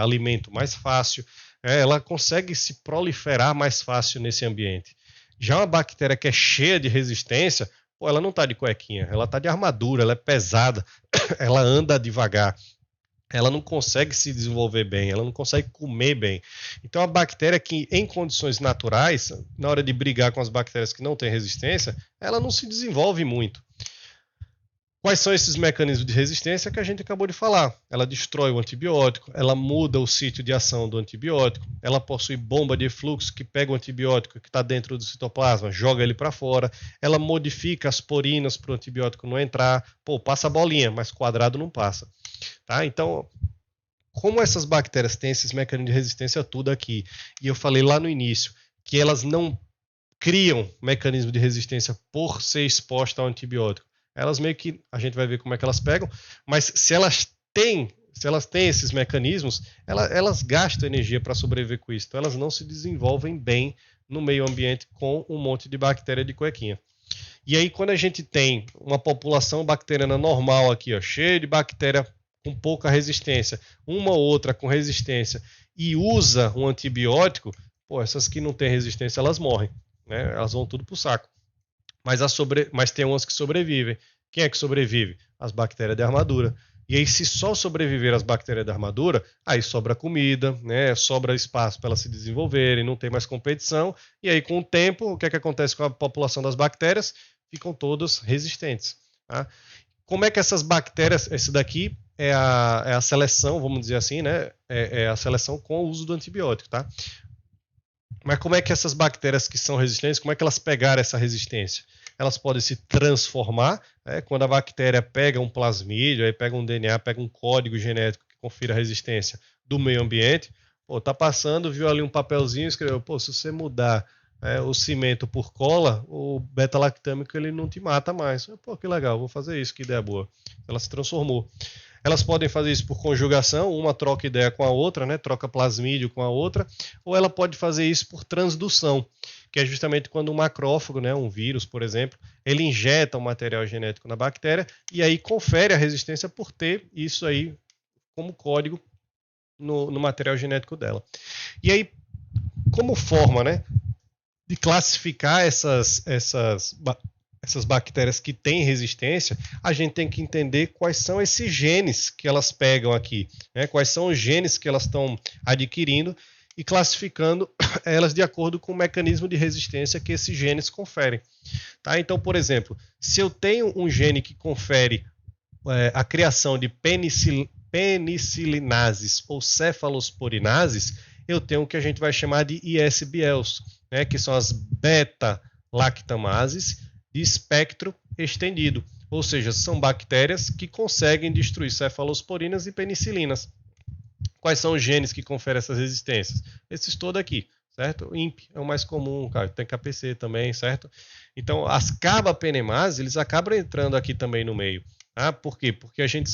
alimento mais fácil, ela consegue se proliferar mais fácil nesse ambiente. Já uma bactéria que é cheia de resistência, pô, ela não está de cuequinha, ela está de armadura, ela é pesada, ela anda devagar, ela não consegue se desenvolver bem, ela não consegue comer bem. Então a bactéria que em condições naturais, na hora de brigar com as bactérias que não têm resistência, ela não se desenvolve muito. Quais são esses mecanismos de resistência que a gente acabou de falar? Ela destrói o antibiótico, ela muda o sítio de ação do antibiótico, ela possui bomba de fluxo que pega o antibiótico que está dentro do citoplasma, joga ele para fora, ela modifica as porinas para o antibiótico não entrar, pô, passa a bolinha, mas quadrado não passa. Tá? Então, como essas bactérias têm esses mecanismos de resistência tudo aqui, e eu falei lá no início que elas não criam mecanismo de resistência por ser exposta ao antibiótico, elas meio que, a gente vai ver como é que elas pegam, mas se elas têm esses mecanismos, elas gastam energia para sobreviver com isso, então elas não se desenvolvem bem no meio ambiente com um monte de bactéria de cuequinha. E aí quando a gente tem uma população bacteriana normal aqui, ó, cheia de bactéria com pouca resistência, uma ou outra com resistência, e usa um antibiótico, pô, essas que não têm resistência, elas morrem, né? Elas vão tudo pro saco. Mas tem umas que sobrevivem. Quem é que sobrevive? As bactérias de armadura. E aí, se só sobreviver as bactérias de armadura, aí sobra comida, né? Sobra espaço para elas se desenvolverem, não tem mais competição. E aí, com o tempo, o que é que acontece com a população das bactérias? Ficam todas resistentes. Tá? Como é que essas bactérias, esse daqui é a seleção, vamos dizer assim, né? É a seleção com o uso do antibiótico, tá? Mas como é que essas bactérias que são resistentes, como é que elas pegaram essa resistência? elas podem se transformar, quando a bactéria pega um plasmídio, aí pega um DNA, pega um código genético que confira a resistência do meio ambiente, tá passando, viu ali um papelzinho, escreveu, se você mudar o cimento por cola, o beta-lactâmico ele não te mata mais. Que legal, vou fazer isso, que ideia boa. Ela se transformou. Elas podem fazer isso por conjugação, uma troca ideia com a outra, né? Troca plasmídio com a outra, ou ela pode fazer isso por transdução, que é justamente quando um macrófago, né, um vírus, por exemplo, ele injeta um material genético na bactéria e aí confere a resistência por ter isso aí como código no material genético dela. E aí, como forma, né, de classificar essas bactérias que têm resistência, a gente tem que entender quais são esses genes que elas pegam aqui, né? Quais são os genes que elas estão adquirindo e classificando elas de acordo com o mecanismo de resistência que esses genes conferem. Tá? Então, por exemplo, se eu tenho um gene que confere a criação de penicilinases ou cefalosporinases, eu tenho o que a gente vai chamar de ISBLs, né? Que são as beta-lactamases de espectro estendido, ou seja, são bactérias que conseguem destruir cefalosporinas e penicilinas. Quais são os genes que conferem essas resistências? Esses todos aqui, certo? O IMP é o mais comum, cara. Tem KPC também, certo? Então, as carbapenemases, eles acabam entrando aqui também no meio. Por quê? Porque a gente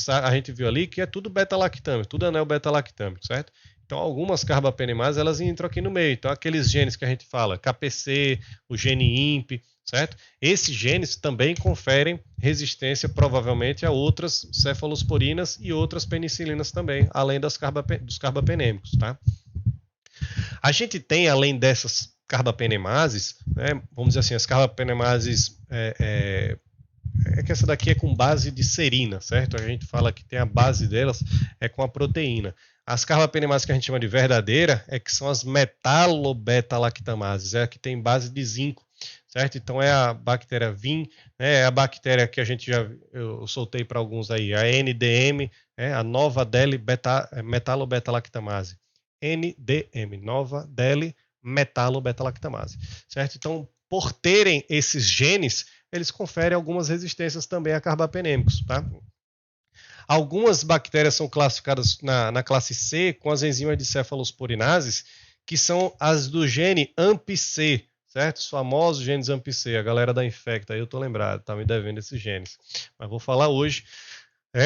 viu ali que é tudo beta-lactâmico, tudo anel beta-lactâmico, certo? Então, algumas carbapenemases, elas entram aqui no meio. Então, aqueles genes que a gente fala, KPC, o gene IMP, certo? Esses genes também conferem resistência, provavelmente, a outras cefalosporinas e outras penicilinas também, além dos carbapenêmicos, tá? A gente tem, além dessas carbapenemases, né, vamos dizer assim, as carbapenemases que essa daqui é com base de serina, certo? A gente fala que tem a base delas é com a proteína. As carbapenemases que a gente chama de verdadeira que são as metalobeta-lactamases, a que tem base de zinco, certo? Então é a bactéria VIN, né? É a bactéria que a gente eu soltei para alguns aí, a NDM, a nova Delhi metalobeta-lactamase. NDM, nova Delhi metalobeta-lactamase, certo? Então, por terem esses genes, eles conferem algumas resistências também a carbapenêmicos, tá? Algumas bactérias são classificadas na classe C com as enzimas de cefalosporinases, que são as do gene AMP-C, certo? Os famosos genes AMP-C, a galera da Infecta, aí eu tô lembrado, tá me devendo esses genes. Mas vou falar hoje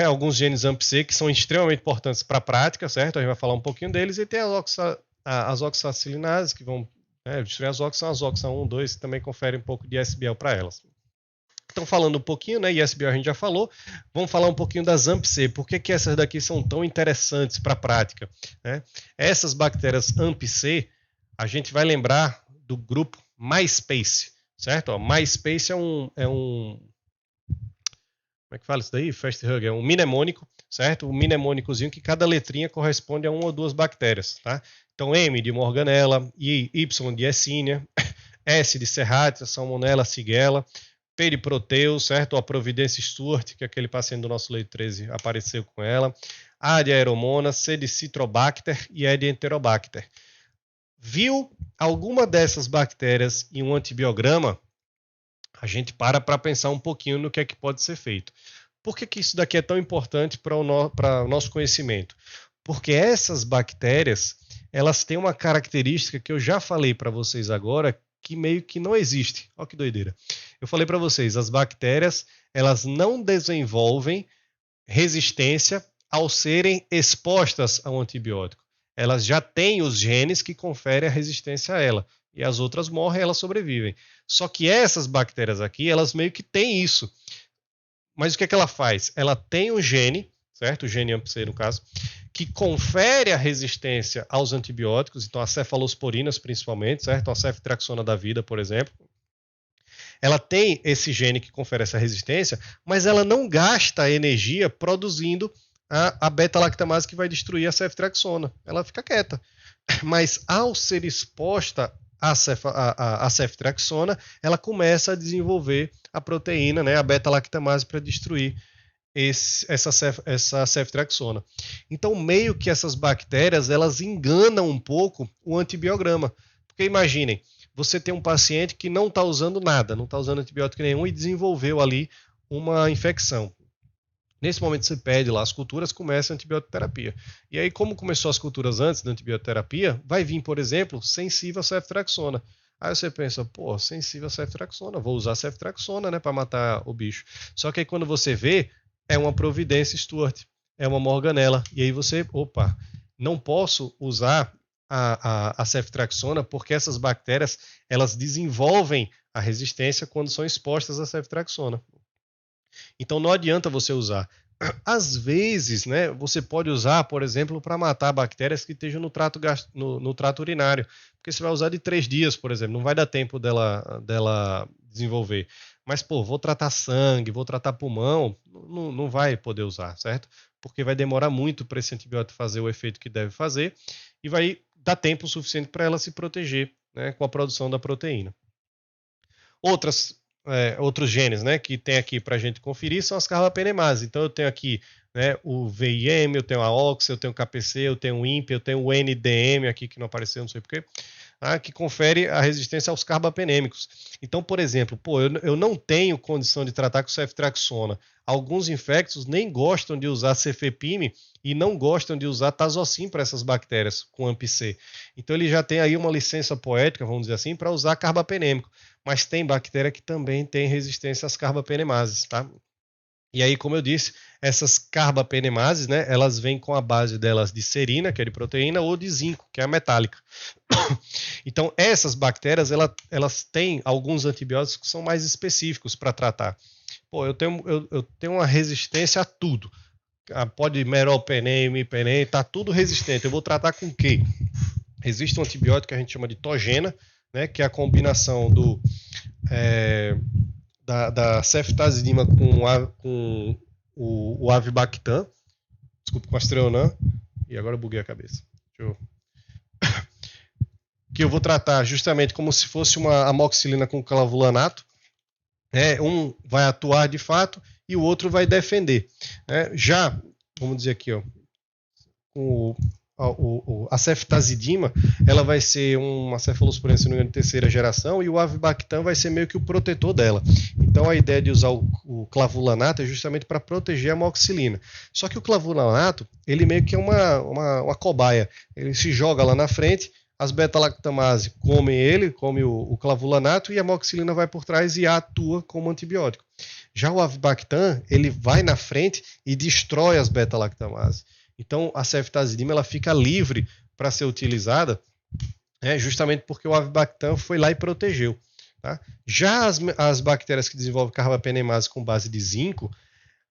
alguns genes AMP-C que são extremamente importantes para a prática, certo? A gente vai falar um pouquinho deles, e tem as oxacilinases, que vão destruir as oxas, são as oxa 1, 2, que também conferem um pouco de ISBL para elas. Então, falando um pouquinho, né, ISBL a gente já falou, vamos falar um pouquinho das AMP-C. Por que essas daqui são tão interessantes para a prática? Né? Essas bactérias AMP-C, a gente vai lembrar do grupo MySpace, certo? Ó, MySpace é um como é que fala isso daí? Fast Hug, é um mnemônico, certo? Um mnemônicozinho que cada letrinha corresponde a uma ou duas bactérias, tá? Então, M de Morganella, Y de Yersinia, S de Serratia, Salmonella, Shigella, P de Proteus, certo? A Providência Stewart, que aquele paciente do nosso leito 13 apareceu com ela. A de Aeromonas, C de Citrobacter e E de Enterobacter. Viu alguma dessas bactérias em um antibiograma? A gente para pensar um pouquinho no que é que pode ser feito. Por que isso daqui é tão importante para o nosso conhecimento? Porque essas bactérias, elas têm uma característica que eu já falei para vocês agora, que meio que não existe. Olha que doideira. Eu falei para vocês, as bactérias, elas não desenvolvem resistência ao serem expostas ao antibiótico. Elas já têm os genes que conferem a resistência a ela. E as outras morrem, elas sobrevivem. Só que essas bactérias aqui, elas meio que têm isso. Mas o que ela faz? Ela tem um gene, certo? O gene AMP-C, no caso, que confere a resistência aos antibióticos, então as cefalosporinas principalmente, certo? A ceftriaxona da vida, por exemplo. Ela tem esse gene que confere essa resistência, mas ela não gasta energia produzindo a beta-lactamase que vai destruir a ceftriaxona. Ela fica quieta. Mas ao ser exposta a ceftriaxona, ela começa a desenvolver a proteína, né, a beta-lactamase, para destruir essa ceftriaxona. Então, meio que essas bactérias, elas enganam um pouco o antibiograma, Porque imaginem, você tem um paciente que não está usando nada, não está usando antibiótico nenhum e desenvolveu ali uma infecção. Nesse momento você pede lá as culturas, começa a antibioterapia. E aí, como começou as culturas antes da antibioterapia, vai vir, por exemplo, sensível a ceftriaxona. Aí você pensa, pô, sensível a ceftriaxona, vou usar ceftriaxona, né, para matar o bicho. Só que aí quando você vê, é uma Providência Stuart, é uma Morganella. E aí você, opa, não posso usar a ceftriaxona porque essas bactérias, elas desenvolvem a resistência quando são expostas à ceftriaxona. Então não adianta você usar. Às vezes, né, você pode usar, por exemplo, para matar bactérias que estejam no trato urinário. Porque você vai usar de 3 dias, por exemplo, não vai dar tempo dela desenvolver. Mas, pô, vou tratar sangue, vou tratar pulmão, não vai poder usar, certo? Porque vai demorar muito para esse antibiótico fazer o efeito que deve fazer e vai dar tempo suficiente para ela se proteger, né, com a produção da proteína. Outros genes, né, que tem aqui para a gente conferir são as carbapenemases. Então eu tenho aqui, né, o VIM, eu tenho a OX, eu tenho o KPC, eu tenho o INP, eu tenho o NDM aqui que não apareceu, não sei porquê, que confere a resistência aos carbapenêmicos. Então, por exemplo, eu não tenho condição de tratar com ceftriaxona. Alguns infectos nem gostam de usar cefepime e não gostam de usar tazocin para essas bactérias com AMP-C. Então ele já tem aí uma licença poética, vamos dizer assim, para usar carbapenêmico. Mas tem bactéria que também tem resistência às carbapenemases, tá? E aí, como eu disse, essas carbapenemases, né, elas vêm com a base delas de serina, que é de proteína, ou de zinco, que é a metálica. Então, essas bactérias, elas têm alguns antibióticos que são mais específicos para tratar. Pô, eu tenho uma resistência a tudo. Pode meropenem, imipenem, tá tudo resistente. Eu vou tratar com o quê? Existe um antibiótico que a gente chama de togena, né, que é a combinação da ceftazidima com o avibactam, desculpa, com a Astreonan, e agora eu buguei a cabeça. Que eu vou tratar justamente como se fosse uma amoxicilina com clavulanato. Um vai atuar de fato e o outro vai defender. Já, vamos dizer aqui, ó, a ceftazidima, ela vai ser uma cefalosporina de terceira geração e o avibactam vai ser meio que o protetor dela. Então a ideia de usar o clavulanato é justamente para proteger a amoxicilina. Só que o clavulanato, ele meio que é uma cobaia. Ele se joga lá na frente, as beta-lactamase come o clavulanato e a amoxicilina vai por trás e atua como antibiótico. Já o avibactam, ele vai na frente e destrói as beta-lactamase. Então a ceftazidima ela fica livre para ser utilizada, justamente porque o avibactam foi lá e protegeu. Tá? Já as bactérias que desenvolvem carbapenemase com base de zinco,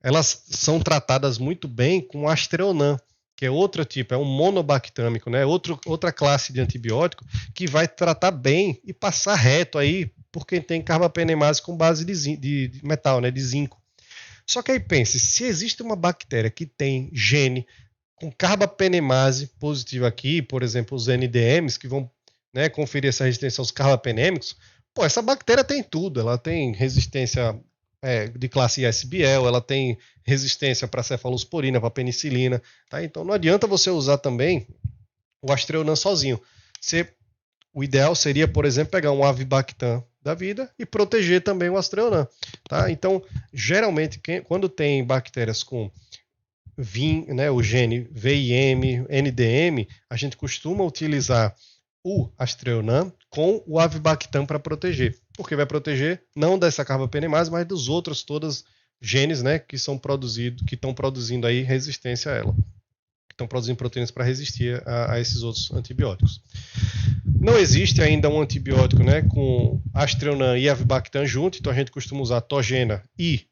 elas são tratadas muito bem com Astreonan, que é outro tipo, é um monobactâmico, né? Outra classe de antibiótico que vai tratar bem e passar reto aí por quem tem carbapenemase com base de metal, né? De zinco. Só que aí pense, se existe uma bactéria que tem gene com carbapenemase positiva aqui, por exemplo, os NDMs, que vão, né, conferir essa resistência aos carbapenêmicos, essa bactéria tem tudo, ela tem resistência de classe ISBL, ela tem resistência para cefalosporina, para penicilina, tá? Então não adianta você usar também o Astreonan sozinho. O ideal seria, por exemplo, pegar um avibactam da vida e proteger também o Astreonan, tá? Então, geralmente, quando tem bactérias com o gene VIM, NDM, a gente costuma utilizar o Astreonan com o avibactam para proteger, porque vai proteger não dessa carbapenemase, mas dos outros todos genes, né, que estão produzindo aí resistência a ela, que estão produzindo proteínas para resistir a esses outros antibióticos. Não existe ainda um antibiótico, né, com Astreonan e avibactam junto, então a gente costuma usar a togena e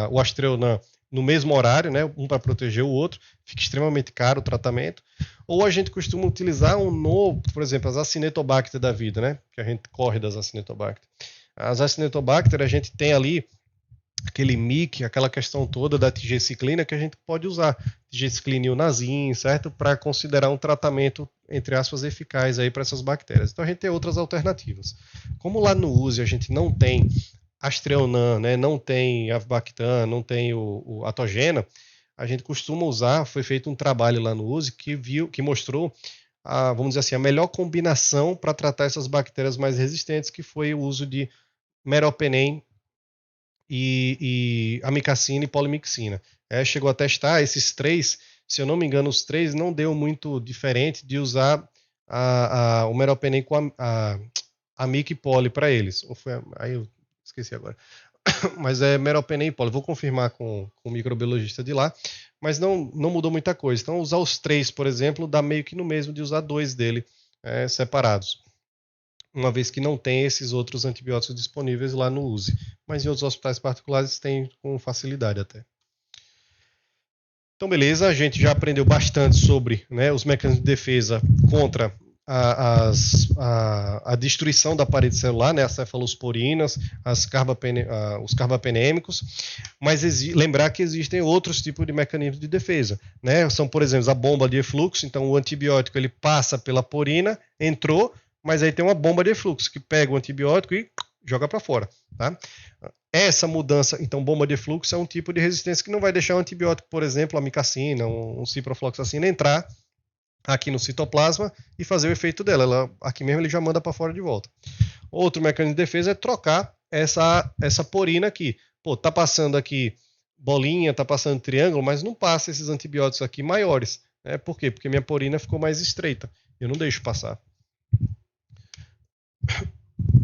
o Astreonan no mesmo horário, né, um para proteger o outro, fica extremamente caro o tratamento. Ou a gente costuma utilizar um novo, por exemplo, as Acinetobacter da vida, né, que a gente corre das Acinetobacter. As Acinetobacter, a gente tem ali aquele MIC, aquela questão toda da tigeciclina que a gente pode usar, tigeciclina e unazin, certo? Para considerar um tratamento, entre aspas, eficaz aí para essas bactérias. Então a gente tem outras alternativas. Como lá no USE a gente não tem Astreonan, né, não tem avibactam, não tem a togena, a gente costuma usar, foi feito um trabalho lá no USE que mostrou vamos dizer assim, a melhor combinação para tratar essas bactérias mais resistentes, que foi o uso de meropenem e amicacina e polimixina. Chegou a testar esses três, se eu não me engano, os três não deu muito diferente de usar o meropenem com a mic e poli para eles. Aí eu esqueci agora. Mas é meropenem e poli. Vou confirmar com o microbiologista de lá, mas não mudou muita coisa. Então, usar os três, por exemplo, dá meio que no mesmo de usar dois dele separados, uma vez que não tem esses outros antibióticos disponíveis lá no USE. Mas em outros hospitais particulares tem com facilidade até. Então, beleza, a gente já aprendeu bastante sobre, né, os mecanismos de defesa contra a destruição da parede celular, né, as cefalosporinas, os carbapenêmicos, mas lembrar que existem outros tipos de mecanismos de defesa, né? São, por exemplo, a bomba de efluxo. Então, o antibiótico ele passa pela porina, entrou, mas aí tem uma bomba de efluxo que pega o antibiótico e joga para fora, tá? Essa mudança, então, bomba de efluxo é um tipo de resistência que não vai deixar o antibiótico, por exemplo, a amicacina, um ciprofloxacina, entrar aqui no citoplasma e fazer o efeito dela. Aqui mesmo ele já manda para fora de volta. Outro mecanismo de defesa é trocar essa porina aqui. Pô, tá passando aqui bolinha, tá passando triângulo, mas não passa esses antibióticos aqui maiores. Por quê? Porque minha porina ficou mais estreita. Eu não deixo passar.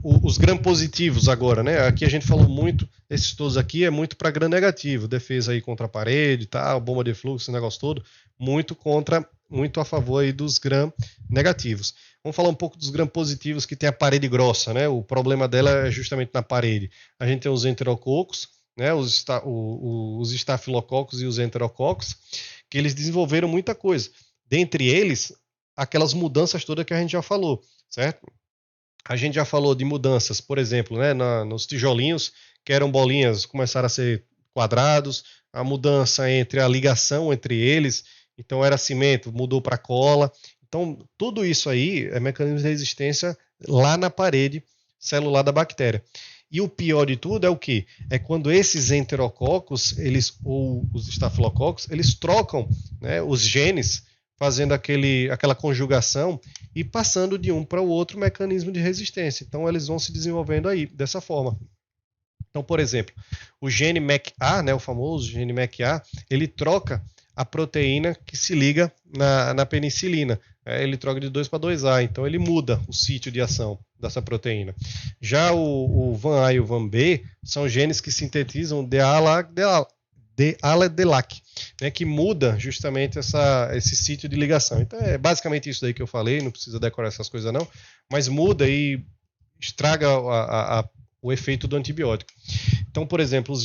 Os gram-positivos agora, né? Aqui a gente falou muito, esses todos aqui é muito para gram-negativo, defesa aí contra a parede, tal, bomba de fluxo, esse negócio todo, muito a favor aí dos gram-negativos. Vamos falar um pouco dos gram-positivos que tem a parede grossa, né? O problema dela é justamente na parede. A gente tem os enterococos, né? Os estafilococos e os enterococos, que eles desenvolveram muita coisa. Dentre eles, aquelas mudanças todas que a gente já falou, certo? A gente já falou de mudanças, por exemplo, né, nos tijolinhos, que eram bolinhas, começaram a ser quadrados, a mudança entre a ligação entre eles, então era cimento, mudou para cola. Então, tudo isso aí é mecanismo de resistência lá na parede celular da bactéria. E o pior de tudo é o quê? É quando esses enterococos, ou os estafilococos, eles trocam, né, os genes, fazendo aquela conjugação e passando de um para o outro mecanismo de resistência. Então, eles vão se desenvolvendo aí, dessa forma. Então, por exemplo, o gene MECA, né, o famoso gene MECA, ele troca a proteína que se liga na penicilina. Ele troca de 2 para 2A, então ele muda o sítio de ação dessa proteína. Já o VAN-A e o VAN-B são genes que sintetizam DALA-DELAC, né, que muda justamente esse sítio de ligação. Então é basicamente isso daí que eu falei, não precisa decorar essas coisas não, mas muda e estraga o efeito do antibiótico. Então, por exemplo,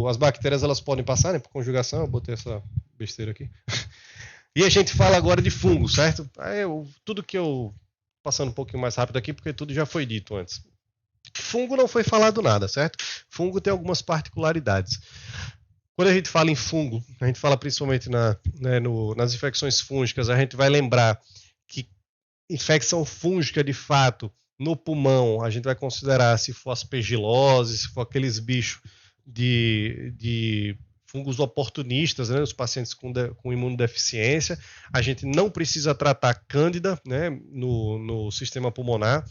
as bactérias elas podem passar, né, por conjugação, eu botei essa besteira aqui. E a gente fala agora de fungo, certo? Tudo que eu... Passando um pouquinho mais rápido aqui, porque tudo já foi dito antes. Fungo não foi falado nada, certo? Fungo tem algumas particularidades. Quando a gente fala em fungo, a gente fala principalmente nas infecções fúngicas, a gente vai lembrar que infecção fúngica, de fato, no pulmão, a gente vai considerar se for aspergilose, se for aqueles bichos de fungos oportunistas, né, os pacientes com imunodeficiência. A gente não precisa tratar cândida, né, no sistema pulmonar.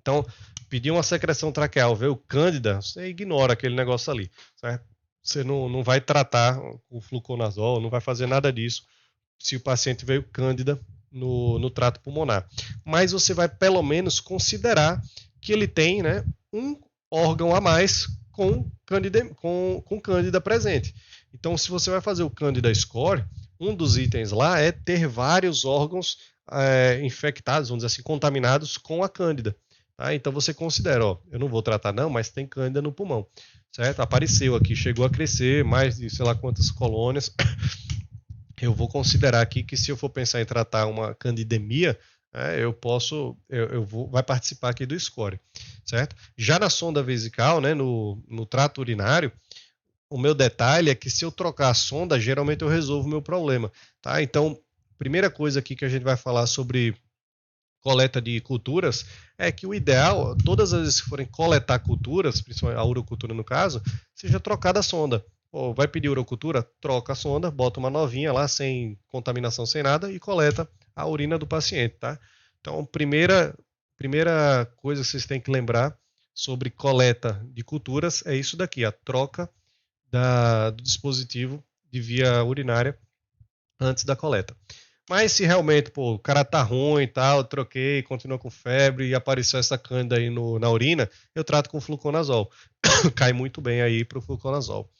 Então, pedir uma secreção traqueal, veio cândida, você ignora aquele negócio ali, certo? Você não vai tratar o fluconazol, não vai fazer nada disso se o paciente veio cândida no trato pulmonar. Mas você vai pelo menos considerar que ele tem, né, um órgão a mais com cândida presente. Então, se você vai fazer o Candida Score, um dos itens lá é ter vários órgãos infectados, vamos dizer assim, contaminados com a cândida. Tá? Então você considera, eu não vou tratar não, mas tem cândida no pulmão, certo? Apareceu aqui, chegou a crescer mais de sei lá quantas colônias. Eu vou considerar aqui que se eu for pensar em tratar uma candidemia, vai participar aqui do score, certo? Já na sonda vesical, né, no trato urinário, o meu detalhe é que se eu trocar a sonda, geralmente eu resolvo o meu problema, tá? Então, primeira coisa aqui que a gente vai falar sobre coleta de culturas é que o ideal, todas as vezes que forem coletar culturas, principalmente a urocultura no caso, seja trocada a sonda. Vai pedir urocultura? Troca a sonda, bota uma novinha lá, sem contaminação, sem nada, e coleta a urina do paciente, tá? Então, primeira coisa que vocês têm que lembrar sobre coleta de culturas é isso daqui, a troca do dispositivo de via urinária antes da coleta. Mas se realmente, pô, o cara tá ruim e tal, troquei, continua com febre e apareceu essa cândida aí na urina, eu trato com fluconazol. Cai muito bem aí pro fluconazol.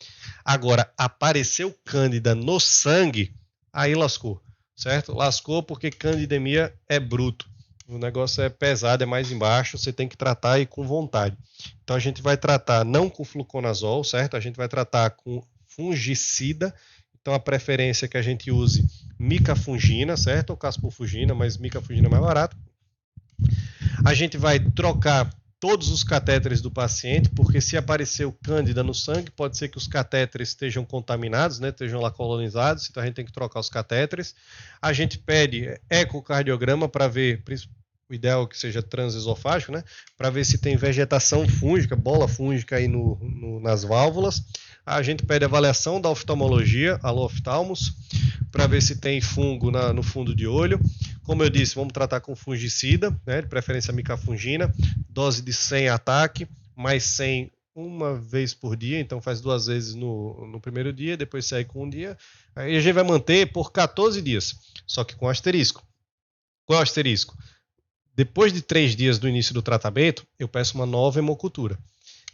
Agora, apareceu cândida no sangue, aí lascou, certo? Lascou porque candidemia é bruto. O negócio é pesado, é mais embaixo, você tem que tratar e com vontade. Então a gente vai tratar não com fluconazol, certo? A gente vai tratar com fungicida. Então a preferência é que a gente use micafungina, certo? Ou caspofungina, mas micafungina é mais barato. A gente vai trocar todos os catéteres do paciente, porque se apareceu cândida no sangue, pode ser que os catéteres estejam contaminados, né, estejam lá colonizados, então a gente tem que trocar os catéteres. A gente pede ecocardiograma para ver, o ideal é que seja transesofágico, né, para ver se tem vegetação fúngica, bola fúngica aí nas válvulas. A gente pede avaliação da oftalmologia, alô oftalmos, para ver se tem fungo no fundo de olho. Como eu disse, vamos tratar com fungicida, né, de preferência micafungina, dose de 100 ataque, mais 100 uma vez por dia, então faz 2 vezes no primeiro dia, depois segue com um dia. Aí a gente vai manter por 14 dias, só que com asterisco. Qual é o asterisco? Depois de 3 dias do início do tratamento, eu peço uma nova hemocultura.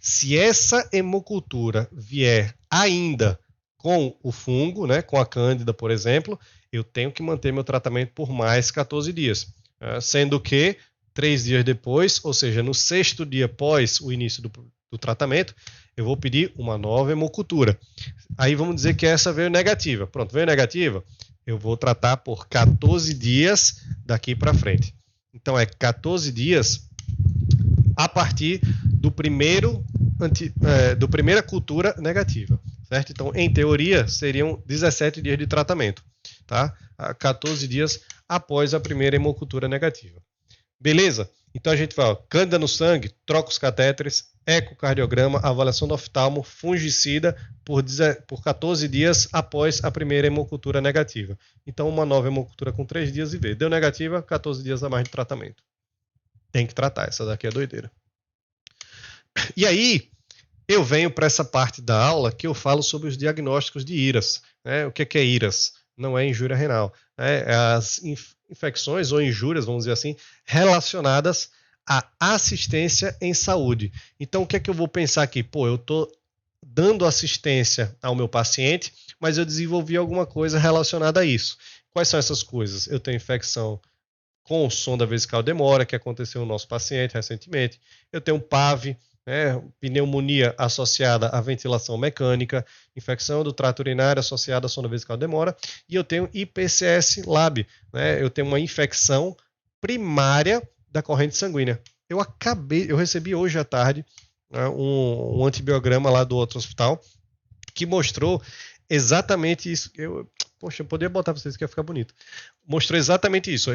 Se essa hemocultura vier ainda com o fungo, né, com a cândida, por exemplo, eu tenho que manter meu tratamento por mais 14 dias. Sendo que 3 dias depois, ou seja, no 6º dia após o início do tratamento, eu vou pedir uma nova hemocultura. Aí vamos dizer que essa veio negativa. Pronto, veio negativa, eu vou tratar por 14 dias daqui para frente. Então é 14 dias a partir do primeira cultura negativa, certo? Então, em teoria, seriam 17 dias de tratamento, tá? 14 dias após a primeira hemocultura negativa. Beleza? Então a gente vai, cândida no sangue, troca os catéteres, ecocardiograma, avaliação do oftalmo, fungicida por 14 dias após a primeira hemocultura negativa. Então uma nova hemocultura com 3 dias e vê. Deu negativa, 14 dias a mais de tratamento. Tem que tratar, essa daqui é doideira. E aí, eu venho para essa parte da aula que eu falo sobre os diagnósticos de IRAS. Né? O que é IRAS? Não é injúria renal. É as infecções ou injúrias, vamos dizer assim, relacionadas à assistência em saúde. Então, o que é que eu vou pensar aqui? Pô, eu estou dando assistência ao meu paciente, mas eu desenvolvi alguma coisa relacionada a isso. Quais são essas coisas? Eu tenho infecção com sonda vesical demora, que aconteceu no nosso paciente recentemente. Eu tenho PAV, pneumonia associada à ventilação mecânica, infecção do trato urinário associada à sonda vesical demora, e eu tenho IPCS-LAB, né? Eu tenho uma infecção primária da corrente sanguínea. Eu recebi hoje à tarde, né, um antibiograma lá do outro hospital que mostrou exatamente isso. Eu poderia botar para vocês que ia ficar bonito. Mostrou exatamente isso.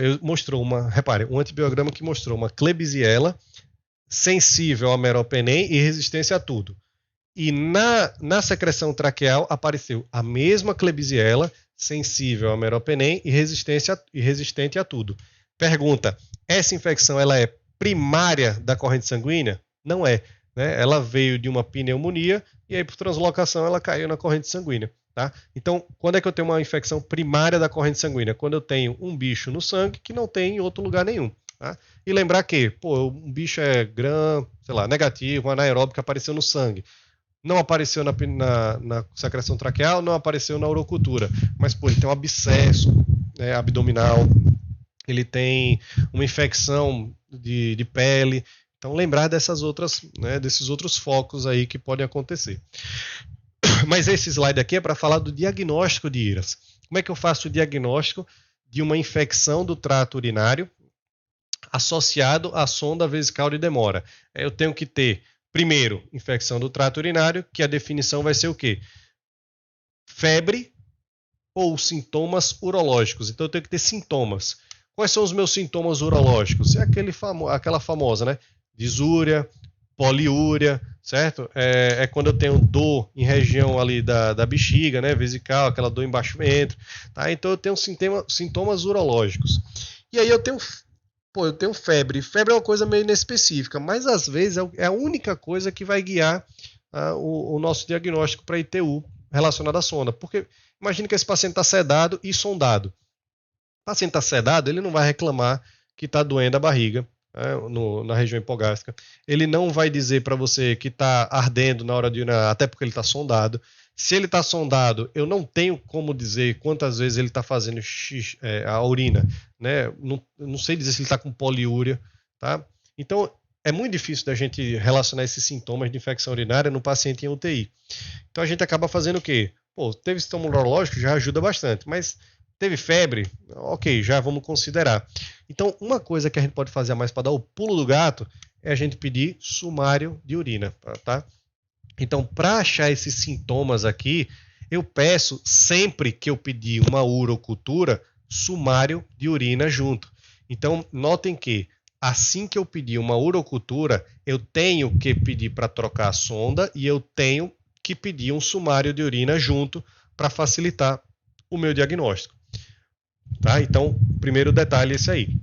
Um antibiograma que mostrou uma Klebsiella sensível ao meropenem e resistência a tudo. E na secreção traqueal apareceu a mesma Klebsiella sensível ao meropenem e resistente a tudo. Pergunta: essa infecção ela é primária da corrente sanguínea? Não é. Né? Ela veio de uma pneumonia e aí por translocação ela caiu na corrente sanguínea. Tá? Então, quando é que eu tenho uma infecção primária da corrente sanguínea? Quando eu tenho um bicho no sangue que não tem em outro lugar nenhum. Tá? E lembrar que, um bicho é negativo, anaeróbico, que apareceu no sangue. Não apareceu na secreção traqueal, não apareceu na urocultura. Mas, ele tem um abscesso abdominal, ele tem uma infecção de pele. Então, lembrar desses outros focos aí que podem acontecer. Mas esse slide aqui é para falar do diagnóstico de IRAS. Como é que eu faço o diagnóstico de uma infecção do trato urinário associado à sonda vesical de demora? Eu tenho que ter, primeiro, infecção do trato urinário, que a definição vai ser o quê? Febre ou sintomas urológicos. Então eu tenho que ter sintomas. Quais são os meus sintomas urológicos? É aquela famosa, né? Disúria, poliúria, certo? É quando eu tenho dor em região ali da bexiga, né? Vesical, aquela dor embaixo do ventre, tá? Então eu tenho sintomas urológicos. E aí eu tenho febre. Febre é uma coisa meio inespecífica, mas às vezes é a única coisa que vai guiar o nosso diagnóstico para ITU relacionado à sonda. Porque imagine que esse paciente está sedado e sondado. O paciente está sedado, ele não vai reclamar que está doendo a barriga, na região hipogástrica. Ele não vai dizer para você que está ardendo na hora de urinar, até porque ele está sondado. Se ele está sondado, eu não tenho como dizer quantas vezes ele está fazendo a urina. Né? Não sei dizer se ele está com poliúria. Tá? Então, é muito difícil da gente relacionar esses sintomas de infecção urinária no paciente em UTI. Então, a gente acaba fazendo o quê? Pô, teve sintoma urológico, já ajuda bastante, mas teve febre? Ok, já vamos considerar. Então, uma coisa que a gente pode fazer a mais para dar o pulo do gato é a gente pedir sumário de urina, tá? Então, para achar esses sintomas aqui, eu peço sempre que eu pedir uma urocultura, sumário de urina junto. Então, notem que assim que eu pedir uma urocultura, eu tenho que pedir para trocar a sonda e eu tenho que pedir um sumário de urina junto para facilitar o meu diagnóstico. Tá? Então, primeiro detalhe é esse aí.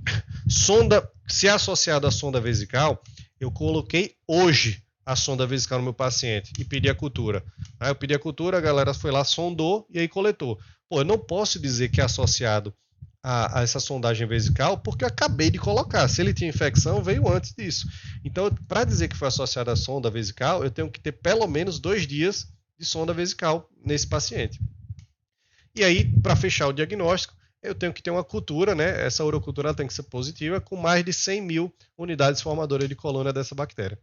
Sonda, se é associado à sonda vesical, eu coloquei hoje a sonda vesical no meu paciente e pedi a cultura. Aí eu pedi a cultura, a galera foi lá, sondou e aí coletou. Pô, eu não posso dizer que é associado a essa sondagem vesical porque eu acabei de colocar. Se ele tinha infecção, veio antes disso. Então, para dizer que foi associado à sonda vesical, eu tenho que ter pelo menos 2 dias de sonda vesical nesse paciente. E aí, para fechar o diagnóstico, eu tenho que ter uma cultura, né? Essa urocultura tem que ser positiva, com mais de 100 mil unidades formadoras de colônia dessa bactéria.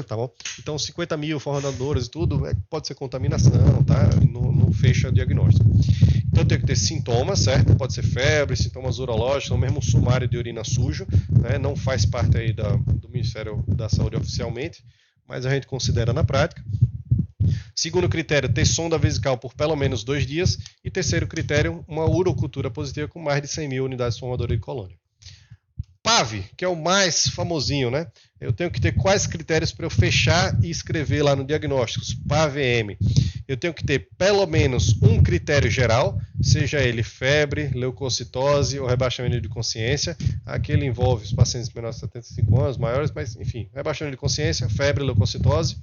Tá bom? Então, 50 mil formadoras e tudo, pode ser contaminação, tá? Não fecha o diagnóstico. Então, eu tenho que ter sintomas, certo? Pode ser febre, sintomas urológicos, ou mesmo sumário de urina sujo, né? Não faz parte aí do Ministério da Saúde oficialmente, mas a gente considera na prática. Segundo critério, ter sonda vesical por pelo menos 2 dias. E terceiro critério, uma urocultura positiva com mais de 100 mil unidades formadoras de colônia. PAV, que é o mais famosinho, né? Eu tenho que ter quais critérios para eu fechar e escrever lá no diagnóstico? PAVM. Eu tenho que ter pelo menos um critério geral, seja ele febre, leucocitose ou rebaixamento de consciência. Aqui ele envolve os pacientes menores de 75 anos, maiores, mas enfim, rebaixamento de consciência, febre, leucocitose.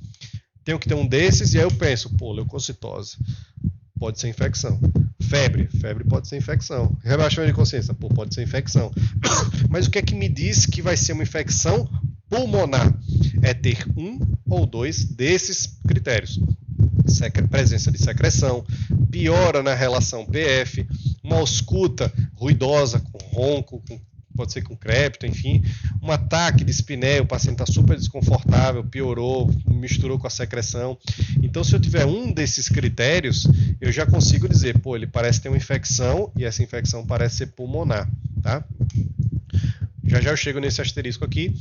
Tenho que ter um desses e aí eu penso, pô, leucocitose, pode ser infecção. Febre pode ser infecção. Rebaixamento de consciência, pô, pode ser infecção. Mas o que é que me diz que vai ser uma infecção pulmonar? É ter um ou dois desses critérios. Presença de secreção, piora na relação PF, uma ausculta ruidosa, com ronco, pode ser com crépito, enfim, um ataque de espinéia, o paciente está super desconfortável, piorou, misturou com a secreção. Então, se eu tiver um desses critérios, eu já consigo dizer, pô, ele parece ter uma infecção e essa infecção parece ser pulmonar, tá? Já eu chego nesse asterisco aqui.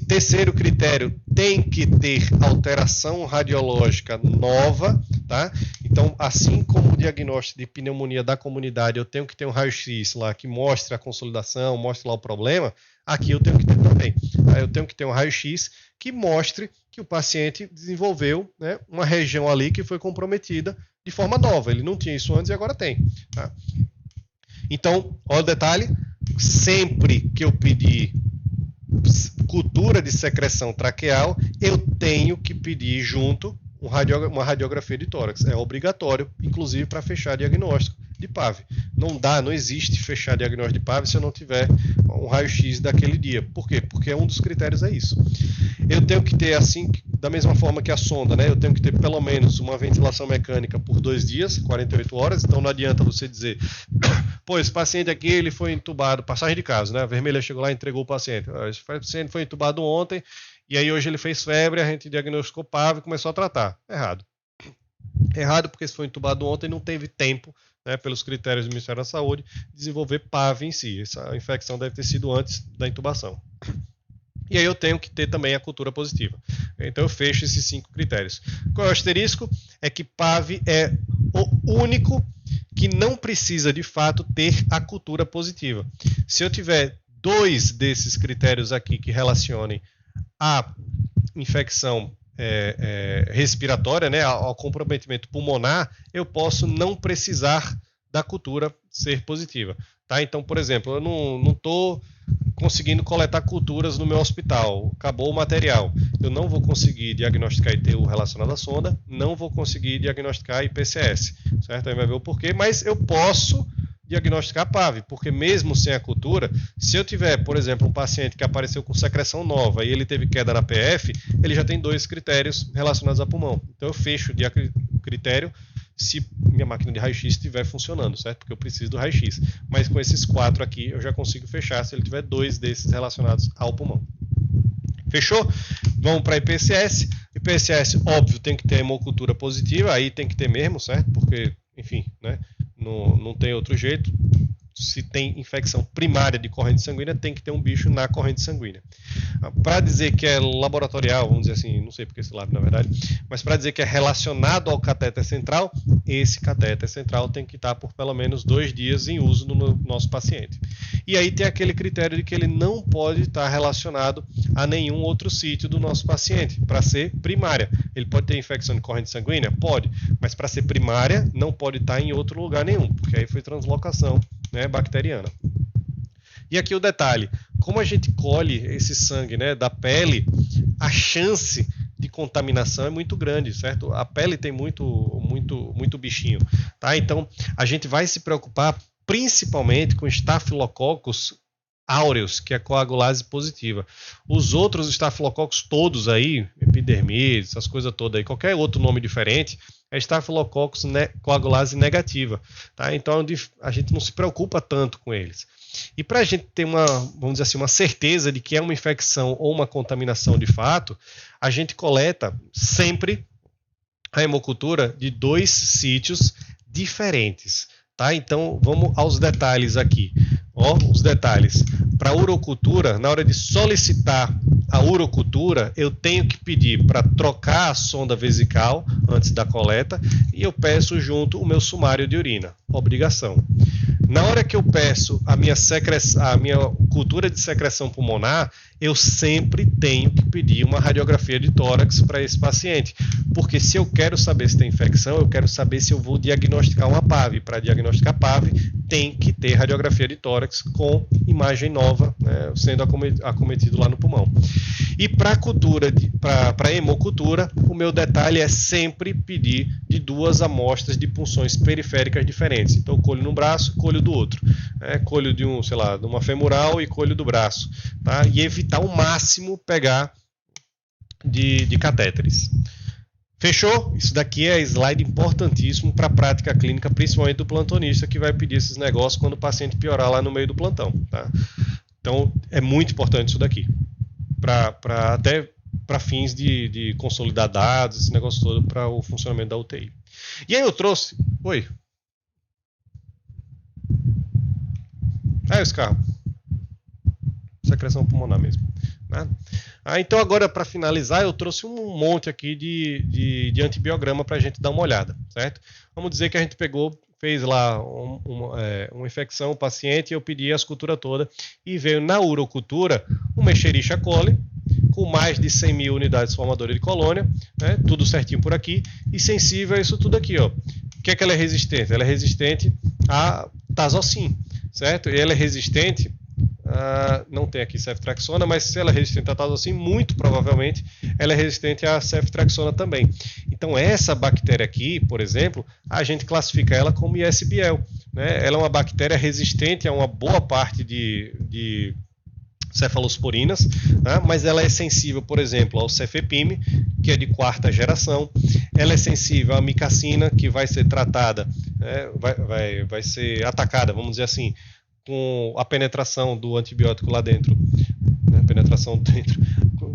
Terceiro critério, tem que ter alteração radiológica nova, tá? Então, assim como o diagnóstico de pneumonia da comunidade, eu tenho que ter um raio-x lá que mostre a consolidação, mostre lá o problema, aqui eu tenho que ter também. Eu tenho que ter um raio-x que mostre que o paciente desenvolveu, né, uma região ali que foi comprometida de forma nova. Ele não tinha isso antes e agora tem. Tá? Então, olha o detalhe. Sempre que eu pedir cultura de secreção traqueal, eu tenho que pedir junto uma radiografia de tórax. É obrigatório, inclusive para fechar diagnóstico de PAV. Não existe fechar diagnóstico de PAV se eu não tiver um raio-x daquele dia. Por quê? Porque um dos critérios é isso. Eu tenho que ter, assim, da mesma forma que a sonda, né? Eu tenho que ter pelo menos uma ventilação mecânica por 2 dias, 48 horas. Então não adianta você dizer, pô, esse paciente aqui ele foi entubado, passagem de caso, né? A vermelha chegou lá e entregou o paciente. Esse paciente foi entubado ontem e aí hoje ele fez febre, a gente diagnosticou PAV e começou a tratar. Errado. Errado porque se foi entubado ontem não teve tempo, né, pelos critérios do Ministério da Saúde, desenvolver PAV em si. Essa infecção deve ter sido antes da intubação. E aí eu tenho que ter também a cultura positiva. Então eu fecho esses 5 critérios. Qual é o asterisco? É que PAV é o único que não precisa de fato ter a cultura positiva. Se eu tiver 2 desses critérios aqui que relacionem a infecção respiratória, né, ao comprometimento pulmonar, eu posso não precisar da cultura ser positiva. Tá? Então, por exemplo, eu não estou conseguindo coletar culturas no meu hospital, acabou o material. Eu não vou conseguir diagnosticar ITU relacionado à sonda, não vou conseguir diagnosticar IPCS, certo? Aí vai ver o porquê, mas eu posso diagnosticar a PAV, porque mesmo sem a cultura, se eu tiver, por exemplo, um paciente que apareceu com secreção nova e ele teve queda na PF, ele já tem 2 critérios relacionados a pulmão. Então eu fecho o critério se minha máquina de raio-x estiver funcionando, certo? Porque eu preciso do raio-x. Mas com esses 4 aqui, eu já consigo fechar se ele tiver 2 desses relacionados ao pulmão. Fechou? Vamos para IPCS. IPCS, óbvio, tem que ter hemocultura positiva, aí tem que ter mesmo, certo? Porque, enfim, né? Não tem outro jeito. Se tem infecção primária de corrente sanguínea, tem que ter um bicho na corrente sanguínea. Para dizer que é laboratorial, vamos dizer assim, não sei porque esse lab na verdade, mas para dizer que é relacionado ao catéter central, esse catéter central tem que estar por pelo menos 2 dias em uso no nosso paciente. E aí tem aquele critério de que ele não pode estar relacionado a nenhum outro sítio do nosso paciente, para ser primária. Ele pode ter infecção de corrente sanguínea? Pode, mas para ser primária não pode estar em outro lugar nenhum, porque aí foi translocação, né, bacteriana. E aqui o detalhe, como a gente colhe esse sangue, né, da pele, a chance de contaminação é muito grande, certo? A pele tem muito bichinho, tá? Então a gente vai se preocupar principalmente com Staphylococcus aureus, que é a coagulase positiva. Os outros Staphylococcus todos aí, epidermidis, essas coisas todas aí, qualquer outro nome diferente, é Staphylococcus coagulase negativa. Tá? Então a gente não se preocupa tanto com eles. E para a gente ter vamos dizer assim, uma certeza de que é uma infecção ou uma contaminação de fato, a gente coleta sempre a hemocultura de 2 sítios diferentes. Tá? Então vamos aos detalhes aqui. Ó, os detalhes. Para a urocultura, na hora de solicitar a urocultura, eu tenho que pedir para trocar a sonda vesical antes da coleta e eu peço junto o meu sumário de urina. Obrigação. Na hora que eu peço a minha cultura de secreção pulmonar, eu sempre tenho que pedir uma radiografia de tórax para esse paciente. Porque se eu quero saber se tem infecção, eu quero saber se eu vou diagnosticar uma PAV. Para diagnosticar PAV, tem que ter radiografia de tórax com imagem nova, né, sendo acometido lá no pulmão. E para hemocultura, o meu detalhe é sempre pedir de 2 amostras de punções periféricas diferentes. Então, colho num braço, colho do outro. Colho de de uma femoral e colho do braço. Tá? E evitar ao máximo pegar de catéteres. Fechou? Isso daqui é slide importantíssimo para a prática clínica, principalmente do plantonista, que vai pedir esses negócios quando o paciente piorar lá no meio do plantão. Tá? Então, é muito importante isso daqui. Até para fins de consolidar dados, esse negócio todo para o funcionamento da UTI. E aí eu trouxe... Oi? Esse carro. Secreção pulmonar mesmo. Né? Então agora, para finalizar, eu trouxe um monte aqui de antibiograma para a gente dar uma olhada, certo? Vamos dizer que a gente fez lá uma infecção, o paciente, e eu pedi as culturas todas, e veio na urocultura uma Escherichia coli, com mais de 100 mil unidades formadoras de colônia, né? Tudo certinho por aqui, e sensível a isso tudo aqui, ó. O que é que ela é resistente? Ela é resistente a tazocin, certo? E ela é resistente... não tem aqui ceftriaxona, mas se ela é resistente a tazocin, muito provavelmente ela é resistente a ceftriaxona também. Então essa bactéria aqui, por exemplo, a gente classifica ela como ISBL, né? Ela é uma bactéria resistente a uma boa parte de cefalosporinas, né? Mas ela é sensível, por exemplo, ao cefepime, que é de 4ª geração. Ela é sensível à micacina, que vai ser tratada, né? vai ser atacada, vamos dizer assim, com a penetração do antibiótico lá dentro, né?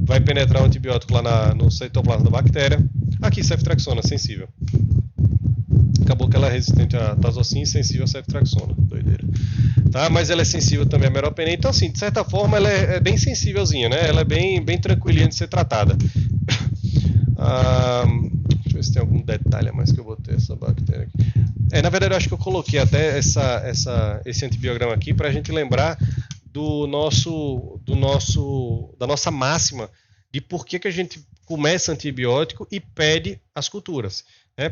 Vai penetrar o antibiótico lá no citoplasma da bactéria. Aqui, ceftriaxona, sensível. Acabou que ela é resistente a tazocin e sensível a ceftriaxona. Doideira. Tá? Mas ela é sensível também a meropenem. Então, assim, de certa forma, ela é bem sensívelzinha, né? Ela é bem tranquilinha de ser tratada. Deixa eu ver se tem algum detalhe a mais que eu botei essa bactéria aqui. Na verdade, eu acho que eu coloquei até esse antibiograma aqui para a gente lembrar da nossa máxima de por que a gente começa antibiótico e pede as culturas.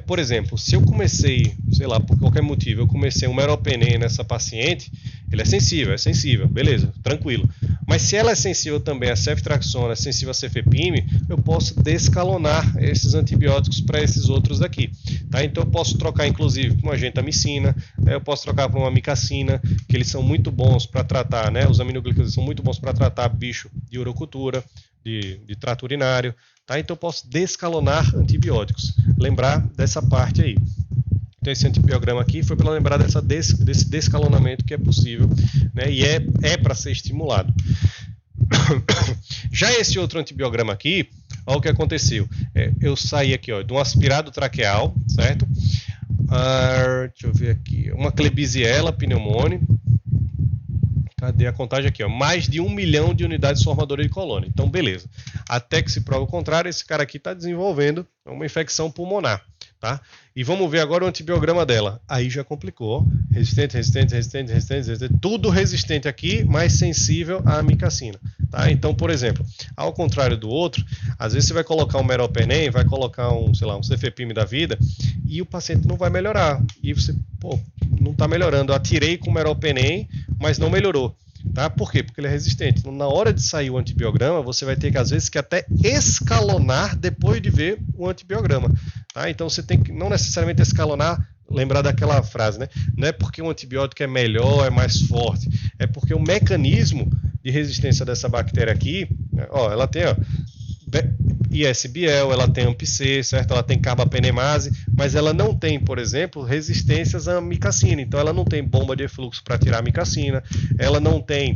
Por exemplo, se eu comecei, sei lá, por qualquer motivo, eu comecei um meropenem nessa paciente, ele é sensível, beleza, tranquilo. Mas se ela é sensível também a ceftriaxona, é sensível a cefepime, eu posso descalonar esses antibióticos para esses outros aqui. Tá? Então eu posso trocar inclusive com uma gentamicina, eu posso trocar por uma amicacina, que eles são muito bons para tratar, né? Os aminoglicosídeos são muito bons para tratar bicho de urocultura, de trato urinário. Tá? Então eu posso descalonar antibióticos. Lembrar dessa parte aí. Então esse antibiograma aqui foi para lembrar desse descalonamento que é possível, né? E é para ser estimulado. Já esse outro antibiograma aqui, olha o que aconteceu. Eu saí aqui de um aspirado traqueal, certo? Deixa eu ver aqui. Uma Klebsiella pneumoniae. Cadê a contagem aqui? Mais de 1 milhão de unidades formadoras de colônia. Então, beleza. Até que se prova o contrário, esse cara aqui está desenvolvendo uma infecção pulmonar. Tá? E vamos ver agora o antibiograma dela. Aí já complicou. Resistente. Tudo resistente aqui, mas sensível à amicacina. Tá? Então, por exemplo, ao contrário do outro, às vezes você vai colocar um meropenem, vai colocar um cefepime da vida, e o paciente não vai melhorar. E você, não está melhorando. Eu atirei com o meropenem, mas não melhorou. Tá? Por quê? Porque ele é resistente. Então, na hora de sair o antibiograma, você vai ter que, às vezes, que até escalonar depois de ver o antibiograma. Tá? Então você tem que não necessariamente escalonar, lembrar daquela frase, né? Não é porque um antibiótico é melhor, é mais forte, é porque o mecanismo de resistência dessa bactéria aqui, né? Ela tem ISBL, ela tem AMP-C, certo? Ela tem carbapenemase, mas ela não tem, por exemplo, resistências à amicacina. Então ela não tem bomba de efluxo para tirar a amicacina, ela não tem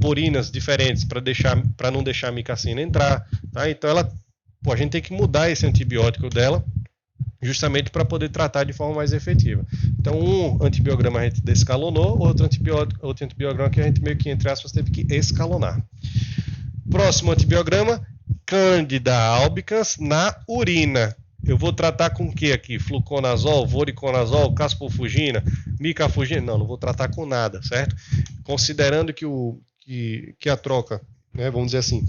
porinas diferentes para não deixar a amicacina entrar. Tá? Então a gente tem que mudar esse antibiótico dela justamente para poder tratar de forma mais efetiva. Então um antibiograma a gente descalonou, outro antibiograma que a gente meio que, entre aspas, teve que escalonar. Próximo antibiograma, Candida albicans na urina. Eu vou tratar com o que aqui? Fluconazol, voriconazol, caspofungina, micafungina? Não vou tratar com nada, certo? Considerando que a troca, né, vamos dizer assim,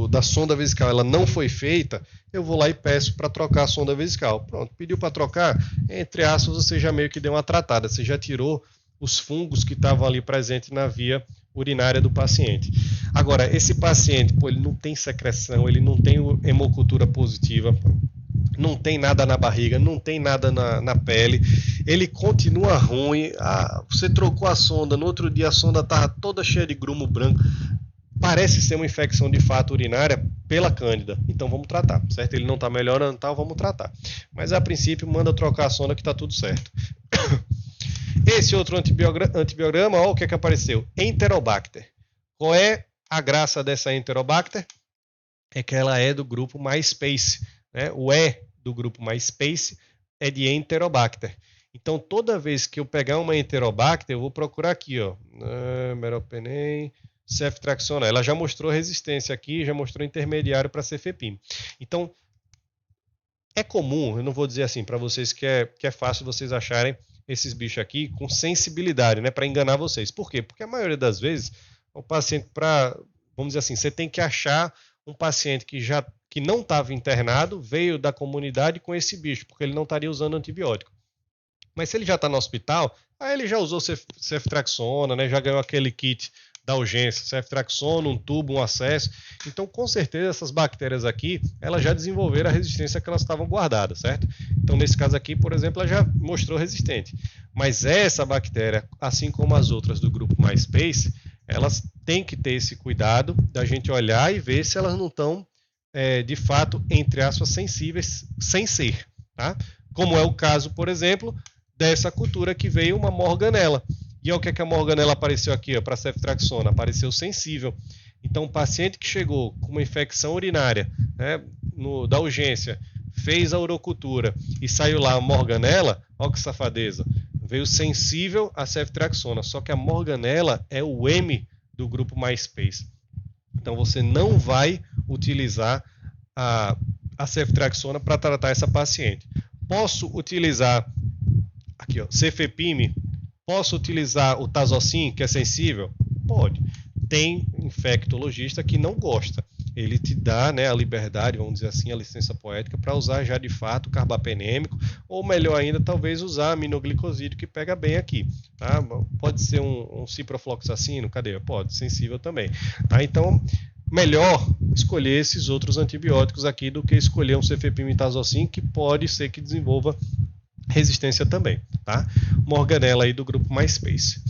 da sonda vesical ela não foi feita, eu vou lá e peço para trocar a sonda vesical. Pronto, pediu para trocar, entre aspas, você já meio que deu uma tratada, você já tirou os fungos que estavam ali presentes na via urinária do paciente. Agora, esse paciente, ele não tem secreção, ele não tem hemocultura positiva, não tem nada na barriga, não tem nada na pele, ele continua ruim, você trocou a sonda, no outro dia a sonda estava toda cheia de grumo branco, parece ser uma infecção de fato urinária pela cândida, então vamos tratar, certo? Ele não está melhorando, vamos tratar. Mas a princípio manda trocar a sonda que está tudo certo. Esse outro antibiograma, olha o que é que apareceu. Enterobacter. Qual é a graça dessa Enterobacter? É que ela é do grupo MySpace. Né? O E do grupo MySpace é de Enterobacter. Então, toda vez que eu pegar uma Enterobacter, eu vou procurar aqui, meropenem, ceftriaxona. Ela já mostrou resistência aqui, já mostrou intermediário para cefepime. Então, é comum, eu não vou dizer assim para vocês que é fácil vocês acharem esses bichos aqui com sensibilidade, né, para enganar vocês. Por quê? Porque a maioria das vezes o paciente, vamos dizer assim, você tem que achar um paciente que não estava internado, veio da comunidade com esse bicho, porque ele não estaria usando antibiótico. Mas se ele já está no hospital, aí ele já usou ceftriaxona, né, já ganhou aquele kit da urgência, ceftriaxona, um tubo, um acesso. Então, com certeza, essas bactérias aqui, elas já desenvolveram a resistência que elas estavam guardadas, certo? Então, nesse caso aqui, por exemplo, ela já mostrou resistente. Mas essa bactéria, assim como as outras do grupo MySpace, elas têm que ter esse cuidado da gente olhar e ver se elas não estão, de fato, entre aspas, sensíveis, sem ser, tá? Como é o caso, por exemplo, dessa cultura que veio uma morganela. E olha o que a morganela apareceu aqui para a ceftriaxona, apareceu sensível. Então, o paciente que chegou com uma infecção urinária, né, da urgência, fez a urocultura e saiu lá a morganela, olha que safadeza, veio sensível à ceftriaxona, só que a morganela é o M do grupo MySpace. Então, você não vai utilizar a ceftriaxona para tratar essa paciente. Posso utilizar aqui, cefepime? Posso utilizar o tazocin, que é sensível? Pode. Tem infectologista que não gosta. Ele te dá, né, a liberdade, vamos dizer assim, a licença poética para usar já de fato carbapenêmico, ou melhor ainda, talvez usar aminoglicosídeo, que pega bem aqui. Tá? Pode ser um ciprofloxacino, cadê? Pode, sensível também. Tá? Então, melhor escolher esses outros antibióticos aqui do que escolher um cefepime-tazocin, que pode ser que desenvolva resistência também. Tá? Morganella aí do grupo MySpace.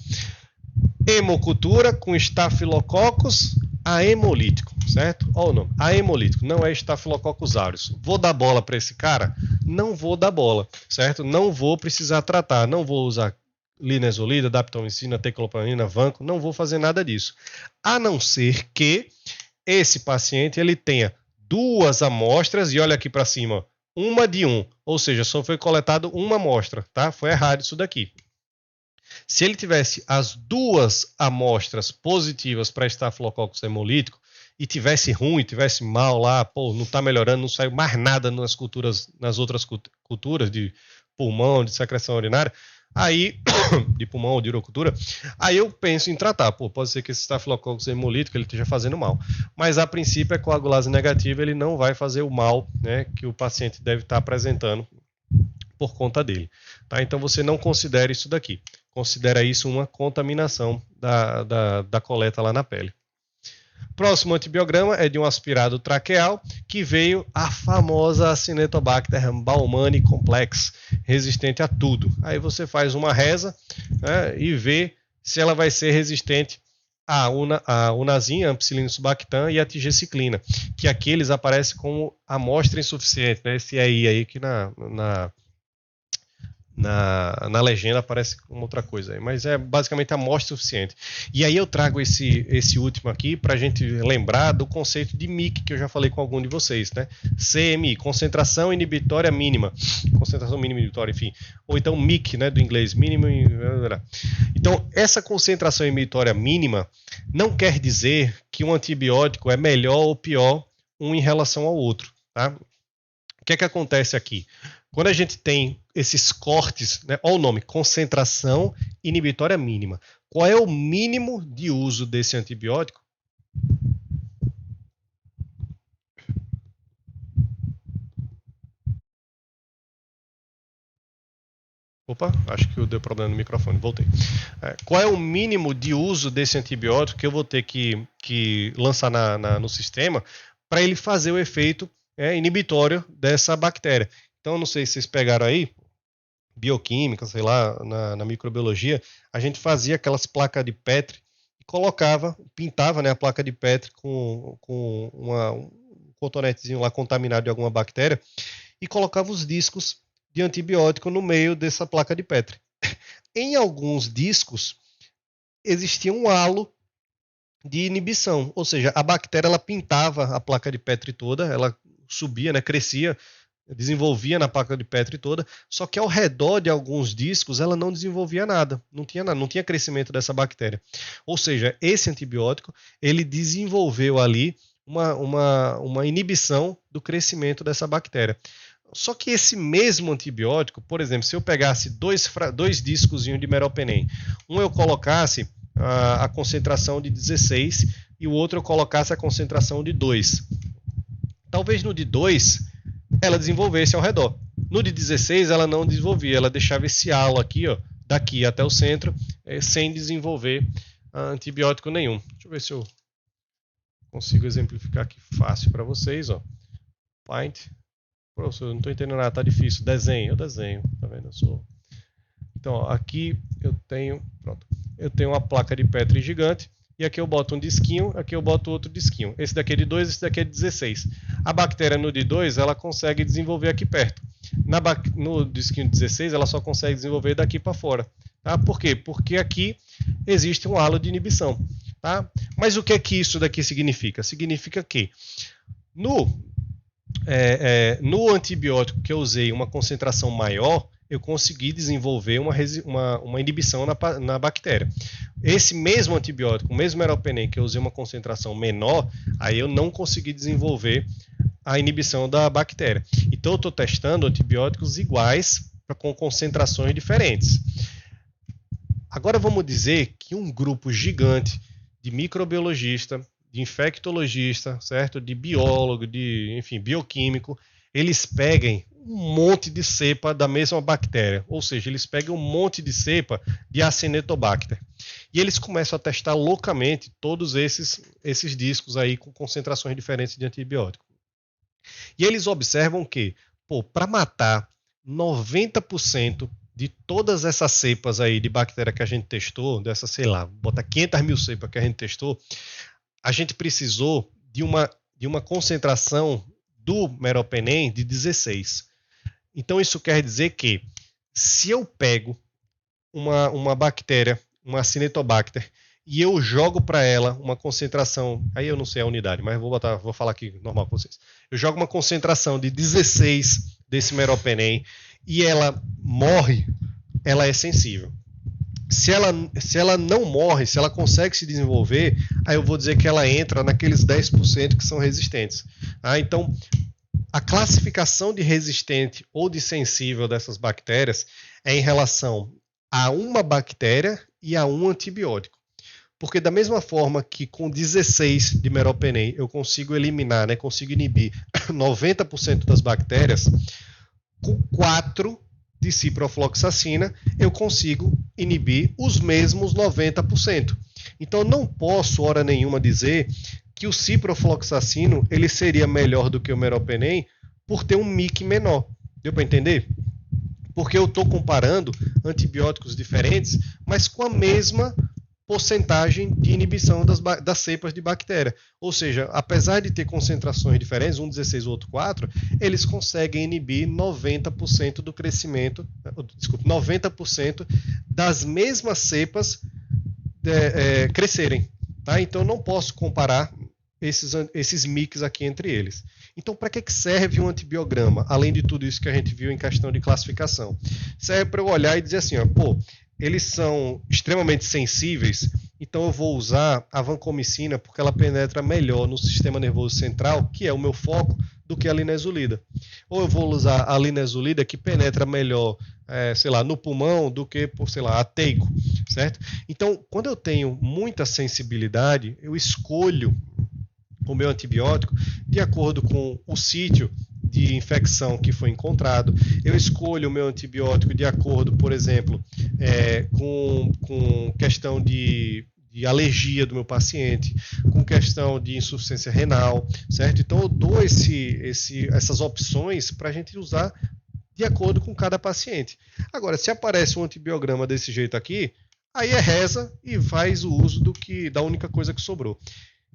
Hemocultura com Staphylococcus aemolítico, certo? Olha o nome, aemolítico, não é Staphylococcus aureus. Vou dar bola para esse cara? Não vou dar bola, certo? Não vou precisar tratar, não vou usar linezolida, daptomicina, teclopramida, vanco, não vou fazer nada disso. A não ser que esse paciente ele tenha 2 amostras, e olha aqui para cima, uma de um, ou seja, só foi coletado uma amostra, tá? Foi errado isso daqui. Se ele tivesse as 2 amostras positivas para Staphylococcus hemolítico e tivesse ruim, tivesse mal lá, pô, não está melhorando, não saiu mais nada nas outras culturas de pulmão, de secreção urinária, aí, de pulmão ou de urocultura, aí eu penso em tratar. Pô, pode ser que esse Staphylococcus hemolítico ele esteja fazendo mal. Mas a princípio é coagulase negativa, ele não vai fazer o mal, né, que o paciente deve estar apresentando por conta dele. Tá? Então você não considera isso daqui. Considera isso uma contaminação da coleta lá na pele. Próximo antibiograma é de um aspirado traqueal que veio a famosa Acinetobacter baumannii complex, resistente a tudo. Aí você faz uma reza, né, e vê se ela vai ser resistente a unazin, ampicilina subactam e a tigeciclina, que aqui eles aparecem como amostra insuficiente, né? Esse aí que na legenda aparece como outra coisa aí, mas é basicamente a amostra suficiente. E aí eu trago esse último aqui para a gente lembrar do conceito de MIC, que eu já falei com algum de vocês, né? CMI, concentração inibitória mínima, concentração mínima inibitória, enfim, ou então MIC, né, do inglês, mínimo. Então, essa concentração inibitória mínima não quer dizer que um antibiótico é melhor ou pior um em relação ao outro, tá? O que é que acontece aqui? Quando a gente tem esses cortes, né, olha o nome, concentração inibitória mínima. Qual é o mínimo de uso desse antibiótico? Opa, acho que deu problema no microfone, voltei. Qual é o mínimo de uso desse antibiótico que eu vou ter que lançar no sistema para ele fazer o efeito inibitório dessa bactéria? Então, não sei se vocês pegaram aí, bioquímica, sei lá, na microbiologia, a gente fazia aquelas placas de Petri e pintava, né, a placa de Petri com um cotonetezinho lá contaminado de alguma bactéria e colocava os discos de antibiótico no meio dessa placa de Petri. Em alguns discos existia um halo de inibição, ou seja, a bactéria ela pintava a placa de Petri toda, ela subia, né, crescia, desenvolvia na placa de Petri toda, só que ao redor de alguns discos ela não desenvolvia nada, não tinha crescimento dessa bactéria. Ou seja, esse antibiótico ele desenvolveu ali uma inibição do crescimento dessa bactéria. Só que esse mesmo antibiótico, por exemplo, se eu pegasse dois discos de meropenem, um eu colocasse a concentração de 16 e o outro eu colocasse a concentração de 2. Talvez no de 2 ela desenvolvesse ao redor. No de 16 ela não desenvolvia, ela deixava esse halo aqui, ó, daqui até o centro, sem desenvolver antibiótico nenhum. Deixa eu ver se eu consigo exemplificar aqui fácil para vocês, ó. Pint. Professor, não estou entendendo nada, tá difícil. Eu desenho, tá vendo? Então, ó, aqui eu tenho uma placa de Petri gigante, e aqui eu boto um disquinho, aqui eu boto outro disquinho. Esse daqui é de 2, esse daqui é de 16. A bactéria no de 2, ela consegue desenvolver aqui perto. No disquinho 16, ela só consegue desenvolver daqui para fora. Tá? Por quê? Porque aqui existe um halo de inibição. Tá? Mas o que é que isso daqui significa? Significa que no antibiótico que eu usei uma concentração maior, eu consegui desenvolver uma inibição na bactéria. Esse mesmo antibiótico, o mesmo meropenem que eu usei uma concentração menor, aí eu não consegui desenvolver a inibição da bactéria. Então eu estou testando antibióticos iguais com concentrações diferentes. Agora vamos dizer que um grupo gigante de microbiologista, de infectologista, certo? De biólogo, de, enfim, bioquímico, eles peguem um monte de cepa da mesma bactéria, ou seja, eles pegam um monte de cepa de Acinetobacter. E eles começam a testar loucamente todos esses discos aí com concentrações diferentes de antibiótico. E eles observam que, para matar 90% de todas essas cepas aí de bactéria que a gente testou, dessa, sei lá, bota 500 mil cepas que a gente testou, a gente precisou de uma concentração do meropenem de 16. Então isso quer dizer que se eu pego uma bactéria, uma Acinetobacter, e eu jogo para ela uma concentração, aí eu não sei a unidade, mas vou falar aqui normal com vocês. Eu jogo uma concentração de 16 desse meropenem e ela morre, ela é sensível. Se ela não morre, se ela consegue se desenvolver, aí eu vou dizer que ela entra naqueles 10% que são resistentes. Então, a classificação de resistente ou de sensível dessas bactérias é em relação a uma bactéria e a um antibiótico. Porque da mesma forma que com 16 de meropenem eu consigo eliminar, né, consigo inibir 90% das bactérias, com 4 de ciprofloxacina eu consigo inibir os mesmos 90%. Então eu não posso, hora nenhuma, dizer que o ciprofloxacino ele seria melhor do que o meropenem por ter um MIC menor. Deu para entender? Porque eu estou comparando antibióticos diferentes, mas com a mesma porcentagem de inibição das cepas de bactéria. Ou seja, apesar de ter concentrações diferentes, um 16 e o outro 4, eles conseguem inibir 90% do crescimento, 90% das mesmas cepas crescerem. Tá? Então, eu não posso comparar esses mix aqui entre eles. Então, para que serve um antibiograma? Além de tudo isso que a gente viu em questão de classificação. Serve para eu olhar e dizer assim, eles são extremamente sensíveis, então eu vou usar a vancomicina porque ela penetra melhor no sistema nervoso central, que é o meu foco, do que a linezolida. Ou eu vou usar a linezolida que penetra melhor, no pulmão do que, a teico, certo? Então, quando eu tenho muita sensibilidade, eu escolho o meu antibiótico de acordo com o sítio de infecção que foi encontrado. Eu escolho o meu antibiótico de acordo, por exemplo, com questão de alergia do meu paciente, com questão de insuficiência renal, certo? Então eu dou essas opções para a gente usar de acordo com cada paciente. Agora, se aparece um antibiograma desse jeito aqui, aí reza e faz o uso da única coisa que sobrou.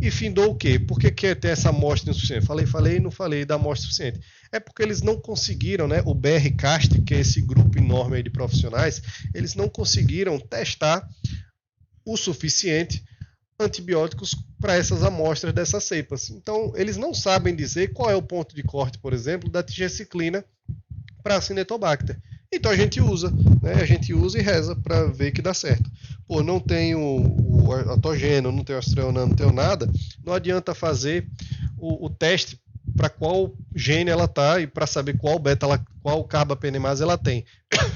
E findou o quê? Por que ter essa amostra insuficiente? Falei e não falei da amostra suficiente. É porque eles não conseguiram, né? O BR-CAST, que é esse grupo enorme aí de profissionais, eles não conseguiram testar o suficiente antibióticos para essas amostras dessas cepas. Então, eles não sabem dizer qual é o ponto de corte, por exemplo, da tigeciclina para Acinetobacter. Então a gente usa, né? A gente usa e reza para ver que dá certo. Não tenho o atogênio, não tenho astreonano, não tenho nada, não adianta fazer o teste para qual gene ela está e para saber qual carbapenemase ela tem.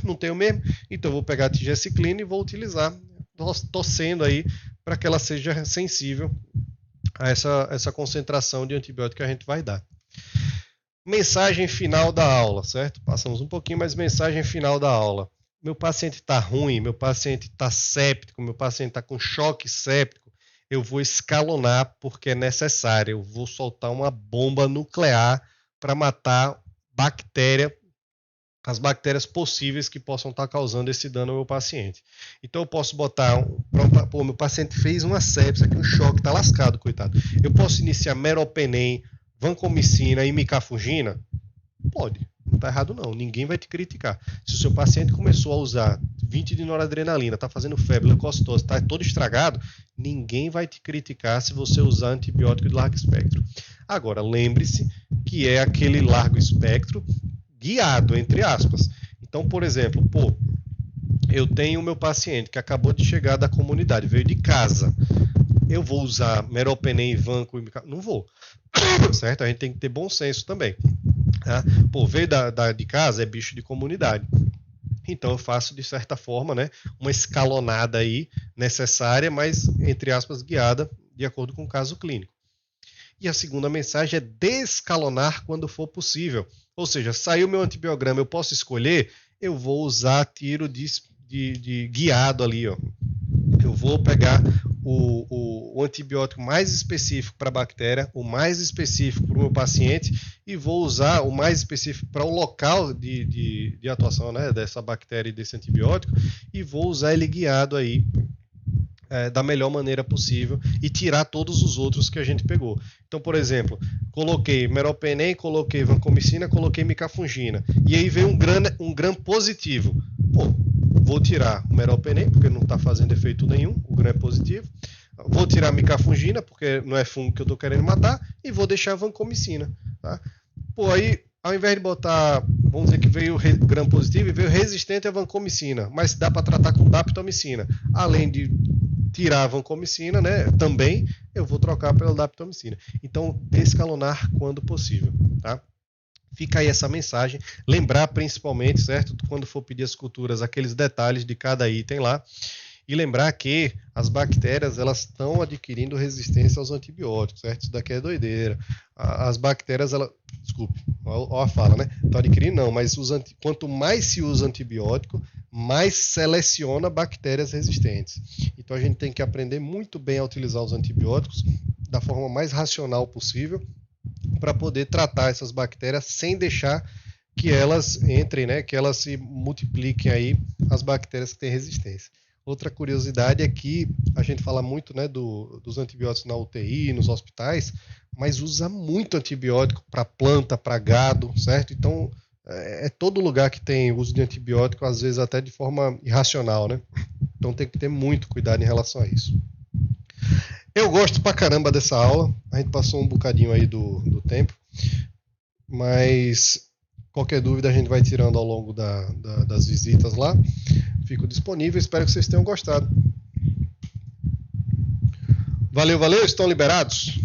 Não tenho mesmo, então eu vou pegar a tigeciclina e vou utilizar, torcendo aí para que ela seja sensível a essa concentração de antibiótico que a gente vai dar. Mensagem final da aula, certo? Passamos um pouquinho, mas mensagem final da aula. Meu paciente está ruim, meu paciente está séptico, meu paciente está com choque séptico, eu vou escalonar porque é necessário. Eu vou soltar uma bomba nuclear para matar as bactérias possíveis que possam estar causando esse dano ao meu paciente. Então eu posso botar, meu paciente fez uma sepse aqui, um choque, está lascado, coitado. Eu posso iniciar meropenem, vancomicina e micafungina? Pode, não está errado não, ninguém vai te criticar. Se o seu paciente começou a usar 20 de noradrenalina, está fazendo febre, leucocitose, está todo estragado, ninguém vai te criticar se você usar antibiótico de largo espectro. Agora, lembre-se que é aquele largo espectro guiado, entre aspas. Então, por exemplo, eu tenho o meu paciente que acabou de chegar da comunidade, veio de casa. Eu vou usar meropenem, vanco e micafungina? Não vou. Certo? A gente tem que ter bom senso também. Tá? Veio de casa, é bicho de comunidade. Então eu faço, de certa forma, né, uma escalonada aí necessária, mas, entre aspas, guiada, de acordo com o caso clínico. E a segunda mensagem é descalonar quando for possível. Ou seja, saiu meu antibiograma, eu posso escolher, eu vou usar tiro de guiado ali, ó. Eu vou pegar o antibiótico mais específico para a bactéria, o mais específico para o meu paciente, e vou usar o mais específico para o local de atuação, né, dessa bactéria e desse antibiótico, e vou usar ele guiado aí da melhor maneira possível e tirar todos os outros que a gente pegou. Então, por exemplo, coloquei meropenem, coloquei vancomicina, coloquei micafungina, e aí veio um gram positivo. Pô, vou tirar o meropenem, porque não está fazendo efeito nenhum, o gram é positivo. Vou tirar a micafungina, porque não é fungo que eu estou querendo matar, e vou deixar a vancomicina. Tá? Pô, aí, ao invés de botar, vamos dizer que veio gram positivo e veio resistente a vancomicina, mas dá para tratar com daptomicina. Além de tirar a vancomicina, né, também eu vou trocar pela daptomicina. Então, descalonar quando possível, tá? Fica aí essa mensagem. Lembrar principalmente, certo, quando for pedir as culturas, aqueles detalhes de cada item lá. E lembrar que as bactérias elas estão adquirindo resistência aos antibióticos, certo? Isso daqui é doideira. As bactérias, desculpe, olha a fala, né? Estão adquirindo não, mas quanto mais se usa antibiótico, mais seleciona bactérias resistentes. Então a gente tem que aprender muito bem a utilizar os antibióticos da forma mais racional possível para poder tratar essas bactérias sem deixar que elas entrem, né? Que elas se multipliquem aí, as bactérias que têm resistência. Outra curiosidade é que a gente fala muito, né, dos antibióticos na UTI, nos hospitais, mas usa muito antibiótico para planta, para gado, certo? Então, é todo lugar que tem uso de antibiótico, às vezes até de forma irracional, né? Então tem que ter muito cuidado em relação a isso. Eu gosto pra caramba dessa aula, a gente passou um bocadinho aí do tempo, mas qualquer dúvida a gente vai tirando ao longo das visitas lá. Fico disponível, espero que vocês tenham gostado. Valeu, valeu, estão liberados?